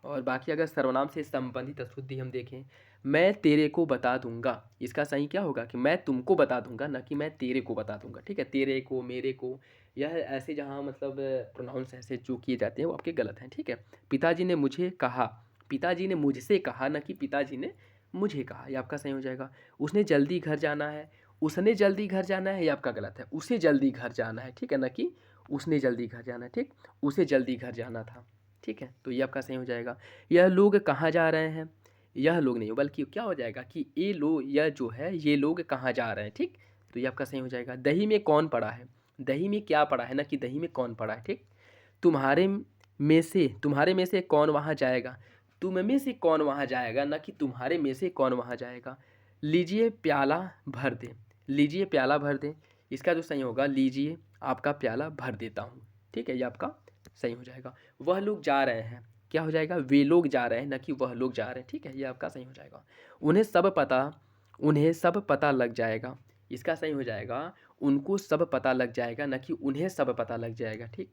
और बाकी अगर सर्वनाम से संबंधित अशुद्धि हम देखें, मैं तेरे को बता दूंगा, इसका सही क्या होगा कि मैं तुमको बता दूंगा, ना कि मैं तेरे को बता दूंगा, ठीक है। तेरे को, मेरे को, यह ऐसे जहाँ मतलब प्रोनाउंस ऐसे जो किए जाते हैं वो आपके गलत हैं, ठीक है। पिताजी ने मुझे कहा, पिताजी ने मुझसे कहा, ना कि पिताजी ने मुझे कहा, ये आपका सही हो जाएगा। उसने जल्दी घर जाना है, उसने जल्दी घर जाना है, ये आपका गलत है। उसे जल्दी घर जाना है, ठीक है, ना कि उसने जल्दी घर जाना है, ठीक। उसे जल्दी घर जाना था, ठीक है, तो ये आपका सही हो जाएगा। यह लोग कहाँ जा रहे हैं, यह लोग नहीं बल्कि क्या हो जाएगा कि ये लोग, यह जो है ये लोग कहाँ जा रहे हैं, ठीक। तो ये आपका सही हो जाएगा। दही में कौन पड़ा है, दही में क्या पड़ा है, ना कि दही में कौन पड़ा है, ठीक। तुम्हारे में से कौन वहाँ जाएगा, तुम में से कौन वहाँ जाएगा, ना कि तुम्हारे में से कौन वहाँ जाएगा। लीजिए प्याला भर दे, लीजिए प्याला भर दे, इसका जो सही होगा लीजिए आपका प्याला भर देता हूँ, ठीक है, ये आपका सही हो जाएगा। वह लोग जा रहे हैं, क्या हो जाएगा, वे लोग जा रहे हैं, ना कि वह लोग जा रहे हैं, ठीक है, ये आपका सही हो जाएगा। उन्हें सब पता लग जाएगा, इसका सही हो जाएगा उनको सब पता लग जाएगा, ना कि उन्हें सब पता लग जाएगा, ठीक।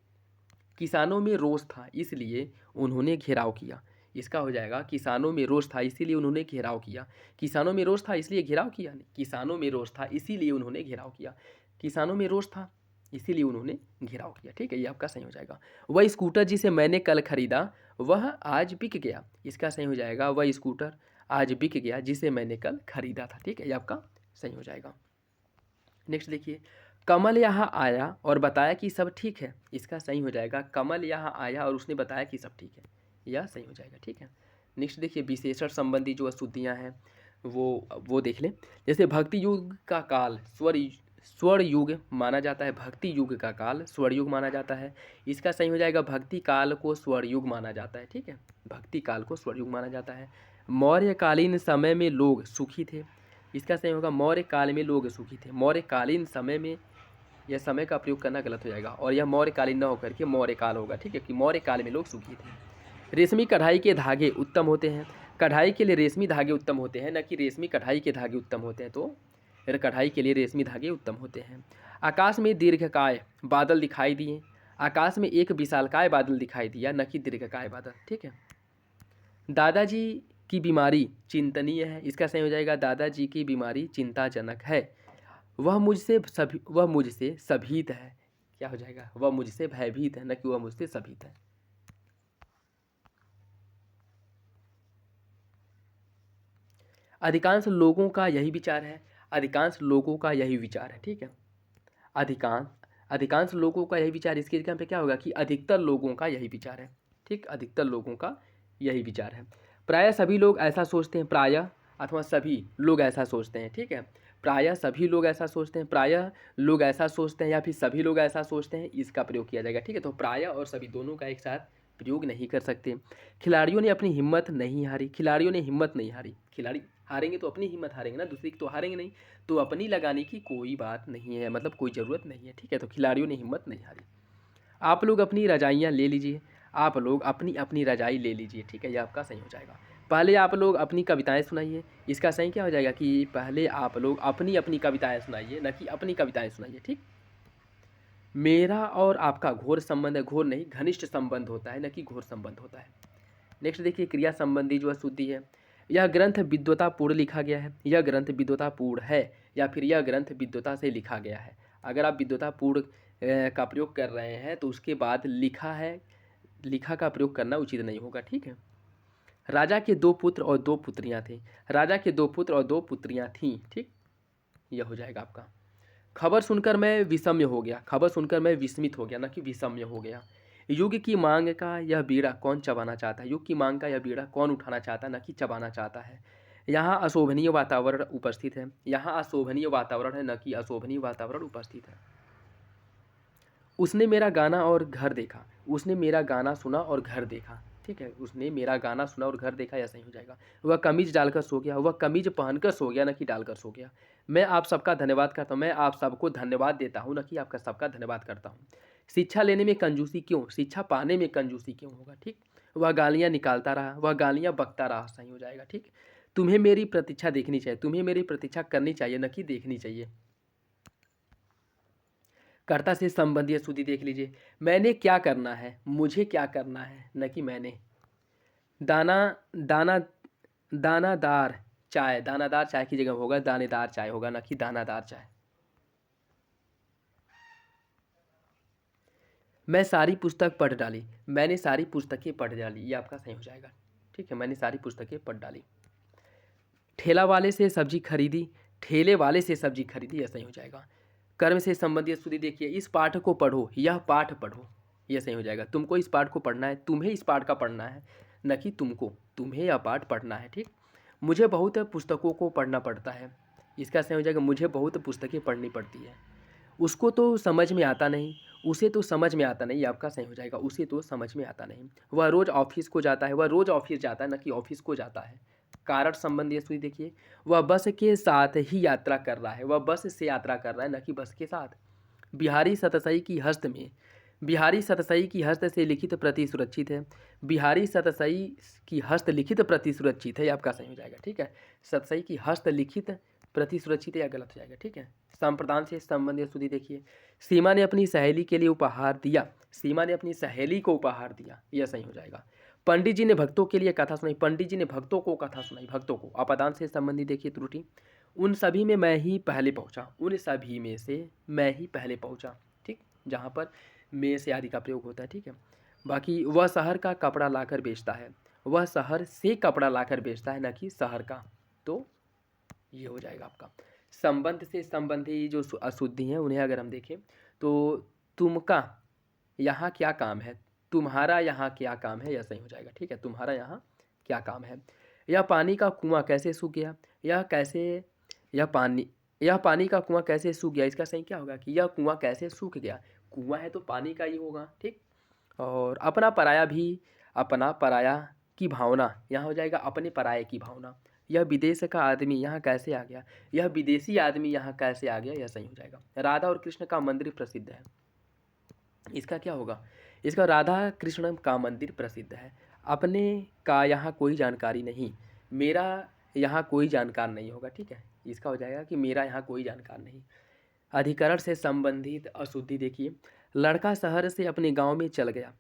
किसानों में रोष था इसलिए उन्होंने घेराव किया, इसका हो जाएगा किसानों में रोष था इसीलिए उन्होंने घेराव किया। किसानों में रोष था इसलिए घेराव किया नहीं, किसानों में रोष था इसीलिए उन्होंने घेराव किया, किसानों में रोष था इसीलिए उन्होंने घेराव किया, ठीक है, ये आपका सही हो जाएगा। वह स्कूटर जिसे मैंने कल खरीदा वह आज बिक गया, इसका सही हो जाएगा वह स्कूटर आज बिक गया जिसे मैंने कल खरीदा था, ठीक है, ये आपका सही हो जाएगा। नेक्स्ट देखिए, कमल यहाँ आया और बताया कि सब ठीक है, इसका सही हो जाएगा कमल यहाँ आया और उसने बताया कि सब ठीक है, यह सही हो जाएगा, ठीक है। नेक्स्ट देखिए, विशेषण संबंधी जो अशुद्धियाँ हैं वो देख लें। जैसे भक्ति युग का काल स्वर्ण युग माना जाता है, भक्ति युग का काल स्वर्ण युग माना जाता है, इसका सही हो जाएगा भक्ति काल को स्वर्ण युग माना जाता है, ठीक है, भक्ति काल को स्वर्ण युग माना जाता है। मौर्यकालीन समय में लोग सुखी थे, इसका सही होगा मौर्य काल में लोग सुखी थे, मौर्यकालीन समय में यह समय का प्रयोग करना गलत हो जाएगा, और यह मौर्यकालीन न होकर के मौर्य काल होगा, ठीक है, कि मौर्य काल में लोग सुखी थे। रेशमी कढ़ाई के धागे उत्तम होते हैं, कढ़ाई के लिए रेशमी धागे उत्तम होते हैं, न कि रेशमी कढ़ाई के धागे उत्तम होते हैं, तो फिर कढ़ाई के लिए रेशमी धागे उत्तम होते हैं। आकाश में दीर्घकाय बादल दिखाई दिए, आकाश में एक विशालकाय बादल दिखाई दिया, न कि दीर्घकाय बादल, ठीक है। दादाजी की बीमारी चिंतनीय है, इसका सही हो जाएगा दादाजी की बीमारी चिंताजनक है। वह मुझसे सभीत है, क्या हो जाएगा वह मुझसे भयभीत है, न कि वह मुझसे सभीत है। अधिकांश लोगों का यही विचार है, अधिकांश लोगों का यही विचार है, ठीक है। अधिकांश अधिकांश लोगों का यही विचार, इसकी जगह पे क्या होगा कि अधिकतर लोगों का यही विचार है, ठीक, अधिकतर लोगों का यही विचार है। प्रायः सभी लोग ऐसा सोचते हैं, प्रायः अथवा सभी लोग ऐसा सोचते हैं, ठीक है, प्रायः सभी लोग ऐसा सोचते हैं, प्रायः लोग ऐसा सोचते हैं, या फिर सभी लोग ऐसा सोचते हैं, इसका प्रयोग किया जाएगा, ठीक है। तो प्रायः और सभी दोनों का एक साथ प्रयोग नहीं कर सकते। खिलाड़ियों ने अपनी हिम्मत नहीं हारी, खिलाड़ियों ने हिम्मत नहीं हारी, खिलाड़ी हारेंगे तो अपनी हिम्मत हारेंगे ना, दूसरे की तो हारेंगे नहीं। तो अपनी लगाने की कोई बात नहीं है, मतलब कोई ज़रूरत नहीं है, ठीक है। तो खिलाड़ियों ने हिम्मत नहीं हारी। आप लोग अपनी रजाइयाँ ले लीजिए, आप लोग अपनी अपनी रजाई ले लीजिए, ठीक है, ये आपका सही हो जाएगा। पहले आप लोग अपनी कविताएँ सुनाइए, इसका सही क्या हो जाएगा कि पहले आप लोग अपनी अपनी कविताएँ सुनाइए, ना कि अपनी कविताएँ सुनाइए, ठीक। मेरा और आपका घोर संबंध है, घोर नहीं घनिष्ठ संबंध होता है, न कि घोर संबंध होता है। नेक्स्ट देखिए, क्रिया संबंधी जो है शुद्धि है। यह ग्रंथ विद्वतापूर्ण लिखा गया है, यह ग्रंथ विद्वतापूर्ण है, या फिर यह ग्रंथ विद्वता से लिखा गया है। अगर आप विद्वतापूर्ण का प्रयोग कर रहे हैं तो उसके बाद लिखा है, लिखा का प्रयोग करना उचित नहीं होगा, ठीक है। राजा के 2 पुत्र और 2 पुत्रियां थे, राजा के 2 पुत्र और 2 पुत्रियां थीं, ठीक। यह हो जाएगा आपका। खबर सुनकर मैं विषम्य हो गया, खबर सुनकर मैं विस्मित हो गया, ना कि विषम्य हो गया। युग की मांग का यह बीड़ा कौन चबाना चाहता है, युग की मांग का यह बीड़ा कौन उठाना चाहता है, ना कि चबाना चाहता है। यहाँ अशोभनीय वातावरण उपस्थित है, यहाँ अशोभनीय वातावरण है, न कि अशोभनीय वातावरण उपस्थित है। उसने मेरा गाना और घर देखा, उसने मेरा गाना सुना और घर देखा, ठीक है। उसने मेरा गाना सुना और घर देखा, ऐसा ही हो जाएगा। वह कमीज डालकर सो गया, वह कमीज पहनकर सो गया, न कि डालकर सो गया। मैं आप सबका धन्यवाद करता हूँ, मैं आप सबको धन्यवाद देता हूँ, न कि आपका सबका धन्यवाद करता हूँ। शिक्षा लेने में कंजूसी क्यों, शिक्षा पाने में कंजूसी क्यों होगा, ठीक। वह गालियाँ निकालता रहा, वह गालियाँ बकता रहा, सही हो जाएगा, ठीक। तुम्हें मेरी प्रतीक्षा देखनी चाहिए, तुम्हें मेरी प्रतीक्षा करनी चाहिए, न कि देखनी चाहिए। कर्ता से संबंधित शुद्धि देख लीजिए। मैंने क्या करना है, मुझे क्या करना है, न कि मैंने। दाना दाना दानादार चाय, दानादार चाय की जगह होगा दानेदार चाय होगा, ना कि दानादार चाय। मैं सारी पुस्तक पढ़ डाली, मैंने सारी पुस्तकें पढ़ डाली, ये आपका सही हो जाएगा, ठीक है। मैंने सारी पुस्तकें पढ़ डाली। ठेला वाले से सब्जी खरीदी, ठेले वाले से सब्जी खरीदी, ये सही हो जाएगा। कर्म से संबंधित शुद्धि देखिए। इस पाठ को पढ़ो, यह पाठ पढ़ो, यह सही हो जाएगा। तुमको इस पाठ को पढ़ना है, तुम्हें इस पाठ का पढ़ना है, न कि तुमको, तुम्हें यह पाठ पढ़ना है, ठीक। मुझे बहुत पुस्तकों को पढ़ना पड़ता है, इसका सही हो जाएगा मुझे बहुत पुस्तकें पढ़नी पड़ती है। उसको तो समझ में आता नहीं, उसे तो समझ में आता नहीं, आपका सही हो जाएगा। उसे तो समझ में आता नहीं। वह रोज़ ऑफिस को जाता है, वह रोज़ ऑफिस जाता है, न कि ऑफिस को जाता है। कारण संबंधी सूची देखिए। वह बस के साथ ही यात्रा कर रहा है, वह बस से यात्रा कर रहा है, न कि बस के साथ। बिहारी सतसई की हस्त में, बिहारी सतसई की हस्त से लिखित प्रति सुरक्षित है, बिहारी सतसई की हस्त लिखित प्रति सुरक्षित है, ये आपका सही हो जाएगा, ठीक है। सतसई की हस्त लिखित प्रति सुरक्षित या गलत हो जाएगा, ठीक है। संप्रदान से संबंधित स्तुति देखिए। सीमा ने अपनी सहेली के लिए उपहार दिया, सीमा ने अपनी सहेली को उपहार दिया, यह सही हो जाएगा। पंडित जी ने भक्तों के लिए कथा सुनाई, पंडित जी ने भक्तों को कथा सुनाई, भक्तों को। अपदान से संबंधित देखिए त्रुटि। उन सभी में मैं ही पहले पहुंचा, उन सभी में से मैं ही पहले पहुंचा, ठीक। जहाँ पर में से आदि का प्रयोग होता है, ठीक है। बाकी वह शहर का कपड़ा लाकर बेचता है, वह शहर से कपड़ा लाकर बेचता है, न कि शहर का। तो ये हो जाएगा आपका। संबंध से संबंधी जो अशुद्धि हैं उन्हें अगर हम देखें तो तुमका यहाँ क्या काम है, तुम्हारा यहाँ क्या काम है, यह सही हो जाएगा, ठीक है। तुम्हारा यहाँ क्या काम है। यह पानी का कुआं कैसे सूख गया, यह कैसे, यह पानी, यह पानी का कुआं कैसे सूख गया, इसका सही क्या होगा कि यह कुआं कैसे सूख गया। कुआं है तो पानी का ही होगा, ठीक। और अपना पराया भी, अपना पराया की भावना, यहाँ हो जाएगा अपने पराये की भावना। यह विदेश का आदमी यहाँ कैसे आ गया, यह विदेशी आदमी यहाँ कैसे आ गया, यह सही हो जाएगा। राधा और कृष्ण का मंदिर प्रसिद्ध है, इसका क्या होगा, इसका राधा कृष्ण का मंदिर प्रसिद्ध है। अपने का यहाँ कोई जानकारी नहीं, मेरा यहाँ कोई जानकार नहीं होगा, ठीक है। इसका हो जाएगा कि मेरा यहाँ कोई जानकार नहीं। अधिकरण से संबंधित अशुद्धि देखिए। लड़का शहर से अपने गांव में चल गया,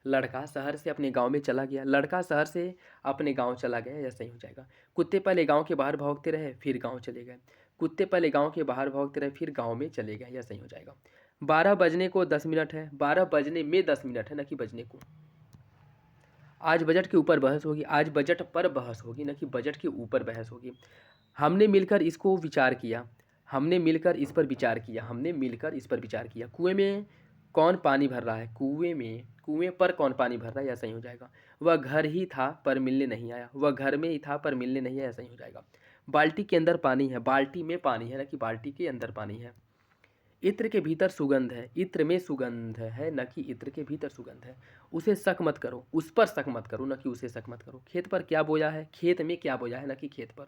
लड़का शहर से अपने गांव में चला गया, लड़का शहर से अपने गांव चला गया, यह सही हो जाएगा। कुत्ते पहले गांव के बाहर भौंकते रहे फिर गांव चले गए, कुत्ते पहले गांव के बाहर भौंकते रहे फिर गांव में चले गए, यह सही हो जाएगा। 12 बजने को 10 मिनट है, 12 बजने में 10 मिनट है, न कि बजने को। आज बजट के ऊपर बहस होगी, आज बजट पर बहस होगी, न कि बजट के ऊपर बहस होगी। हमने मिलकर इसको विचार किया, हमने मिलकर इस पर विचार किया, हमने मिलकर इस पर विचार किया। कुएं में कौन पानी भर रहा है, कुएं में, कुएं पर कौन पानी भर रहा है, ऐसा ही हो जाएगा। वह घर ही था पर मिलने नहीं आया, वह घर में ही था पर मिलने नहीं आया, ऐसा ही हो जाएगा। बाल्टी के अंदर पानी है, बाल्टी में पानी है, न कि बाल्टी के अंदर पानी है। इत्र के भीतर सुगंध है, इत्र में सुगंध है, न कि इत्र के भीतर सुगंध है। उसे शक मत करो, उस पर शक मत करो, न कि उसे शक मत करो। खेत पर क्या बोया है, खेत में क्या बोया है, न कि खेत पर।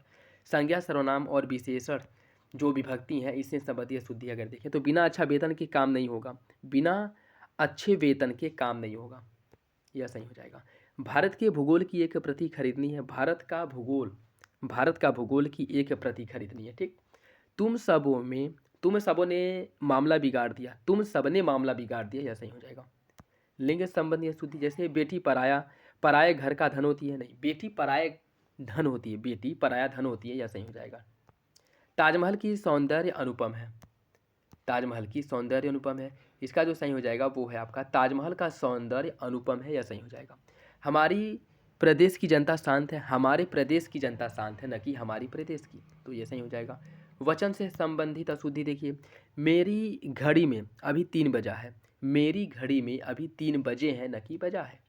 संज्ञा, सर्वनाम और विशेषण जो विभक्ति हैं इससे संबंधित अशुद्धि अगर देखें तो बिना अच्छा वेतन के काम नहीं होगा, बिना अच्छे वेतन के काम नहीं होगा, यह सही हो जाएगा। भारत के भूगोल की एक प्रति खरीदनी है, भारत का भूगोल की एक प्रति खरीदनी है। ठीक, तुम सबों ने मामला बिगाड़ दिया, तुम सबने मामला बिगाड़ दिया, यह सही हो जाएगा। लिंग संबंधी अशुद्धि जैसे बेटी पराये घर का धन होती है, नहीं, बेटी पराये धन होती है, बेटी पराया धन होती है, यह सही हो जाएगा। ताजमहल की सौंदर्य अनुपम है, ताजमहल की सौंदर्य अनुपम है, इसका जो सही हो जाएगा वो है आपका ताजमहल का सौंदर्य अनुपम है, यह सही हो जाएगा। हमारी प्रदेश की जनता शांत है, हमारे प्रदेश की जनता शांत है, न कि हमारी प्रदेश की, तो ये सही हो जाएगा। वचन से संबंधित अशुद्धि देखिए, मेरी घड़ी में अभी 3 बजा है, मेरी घड़ी में अभी 3 बजे हैं, न कि बजा है।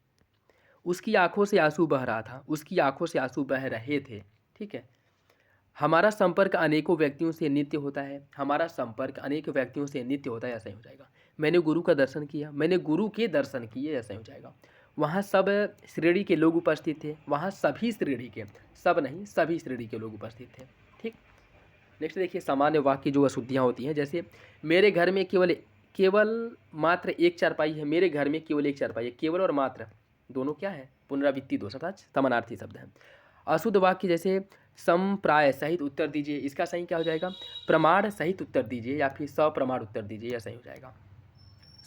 उसकी आंखों से आंसू बह रहा था, उसकी आंखों से आंसू बह रहे थे। ठीक है, हमारा संपर्क अनेकों व्यक्तियों से नित्य होता है, हमारा संपर्क अनेक व्यक्तियों से नित्य होता है, ऐसा ही हो जाएगा। मैंने गुरु का दर्शन किया, मैंने गुरु के दर्शन किए, ऐसा ही हो जाएगा। वहाँ सब श्रेणी के लोग उपस्थित थे, वहाँ सभी श्रेणी के, सब नहीं सभी श्रेणी के लोग उपस्थित थे। ठीक, नेक्स्ट देखिए सामान्य वाक्य जो अशुद्धियाँ होती हैं, जैसे मेरे घर में केवल मात्र एक चारपाई है, मेरे घर में केवल एक चारपाई है, केवल और मात्र दोनों क्या है, पुनरावृत्ति दोष अर्थात समानार्थी शब्द है। अशुद्ध वाक्य जैसे संप्राय सहित उत्तर दीजिए, इसका सही क्या हो जाएगा, प्रमाण सहित उत्तर दीजिए या फिर सप्रमाण उत्तर दीजिए, यह सही हो जाएगा।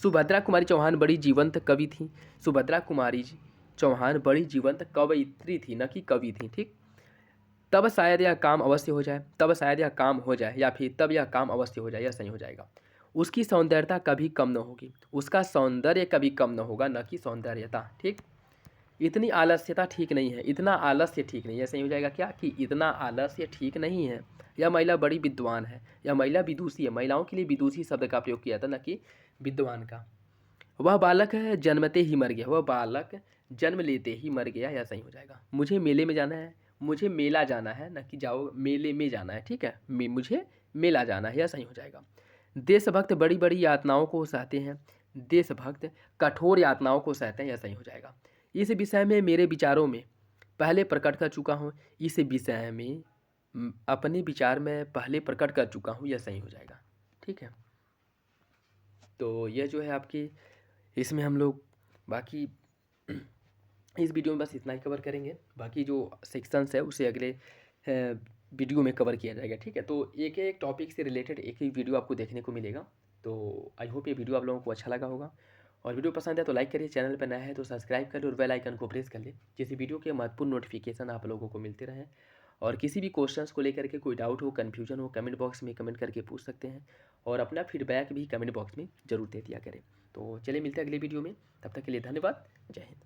सुभद्रा कुमारी चौहान बड़ी जीवंत कवि थी, सुभद्रा कुमारी चौहान बड़ी जीवंत कवयित्री थी, न कि कवि थी। ठीक, तब शायद यह काम अवश्य हो जाए, तब शायद यह काम हो जाए या फिर तब यह काम अवश्य हो जाए, यह सही हो जाएगा। उसकी सौंदर्यता कभी कम न होगी, उसका सौंदर्य कभी कम न होगा, न कि सौंदर्यता। ठीक, इतनी आलस्यता ठीक नहीं है, इतना आलस्य ठीक नहीं है, सही हो जाएगा क्या कि इतना आलस्य ठीक नहीं है। यह महिला बड़ी विद्वान है, यह महिला विदुषी है, महिलाओं के लिए विदुषी शब्द का प्रयोग किया था, न कि विद्वान का। वह बालक जन्मते ही मर गया, वह बालक जन्म लेते ही मर गया, यह सही हो जाएगा। मुझे मेले में जाना है, मुझे मेला जाना है, न कि जाओ मेले में जाना है। ठीक है, मुझे मेला जाना है, यह सही हो जाएगा। देशभक्त बड़ी बड़ी यातनाओं को सहते हैं, देशभक्त कठोर यातनाओं को सहते हैं, यह सही हो जाएगा। इस विषय में मेरे विचारों में पहले प्रकट कर चुका हूँ, इस विषय में अपने विचार में पहले प्रकट कर चुका हूँ, यह सही हो जाएगा। ठीक है, तो यह जो है आपकी इसमें हम लोग बाकी इस वीडियो में बस इतना ही कवर करेंगे, बाकी जो सेक्शंस है उसे अगले वीडियो में कवर किया जाएगा। ठीक है, तो एक एक टॉपिक से रिलेटेड एक ही वीडियो आपको देखने को मिलेगा। तो आई होप ये वीडियो आप लोगों को अच्छा लगा होगा, और वीडियो पसंद है तो लाइक करिए, चैनल पर नया है तो सब्सक्राइब करिए और बेल आइकन को प्रेस कर ले, जिससे वीडियो के महत्वपूर्ण नोटिफिकेशन आप लोगों को मिलते रहें। और किसी भी क्वेश्चंस को लेकर के कोई डाउट हो, कन्फ्यूजन हो, कमेंट बॉक्स में कमेंट करके पूछ सकते हैं, और अपना फीडबैक भी कमेंट बॉक्स में जरूर दे दिया करें। तो चलिए मिलते हैं अगले वीडियो में, तब तक के लिए धन्यवाद, जय हिंद।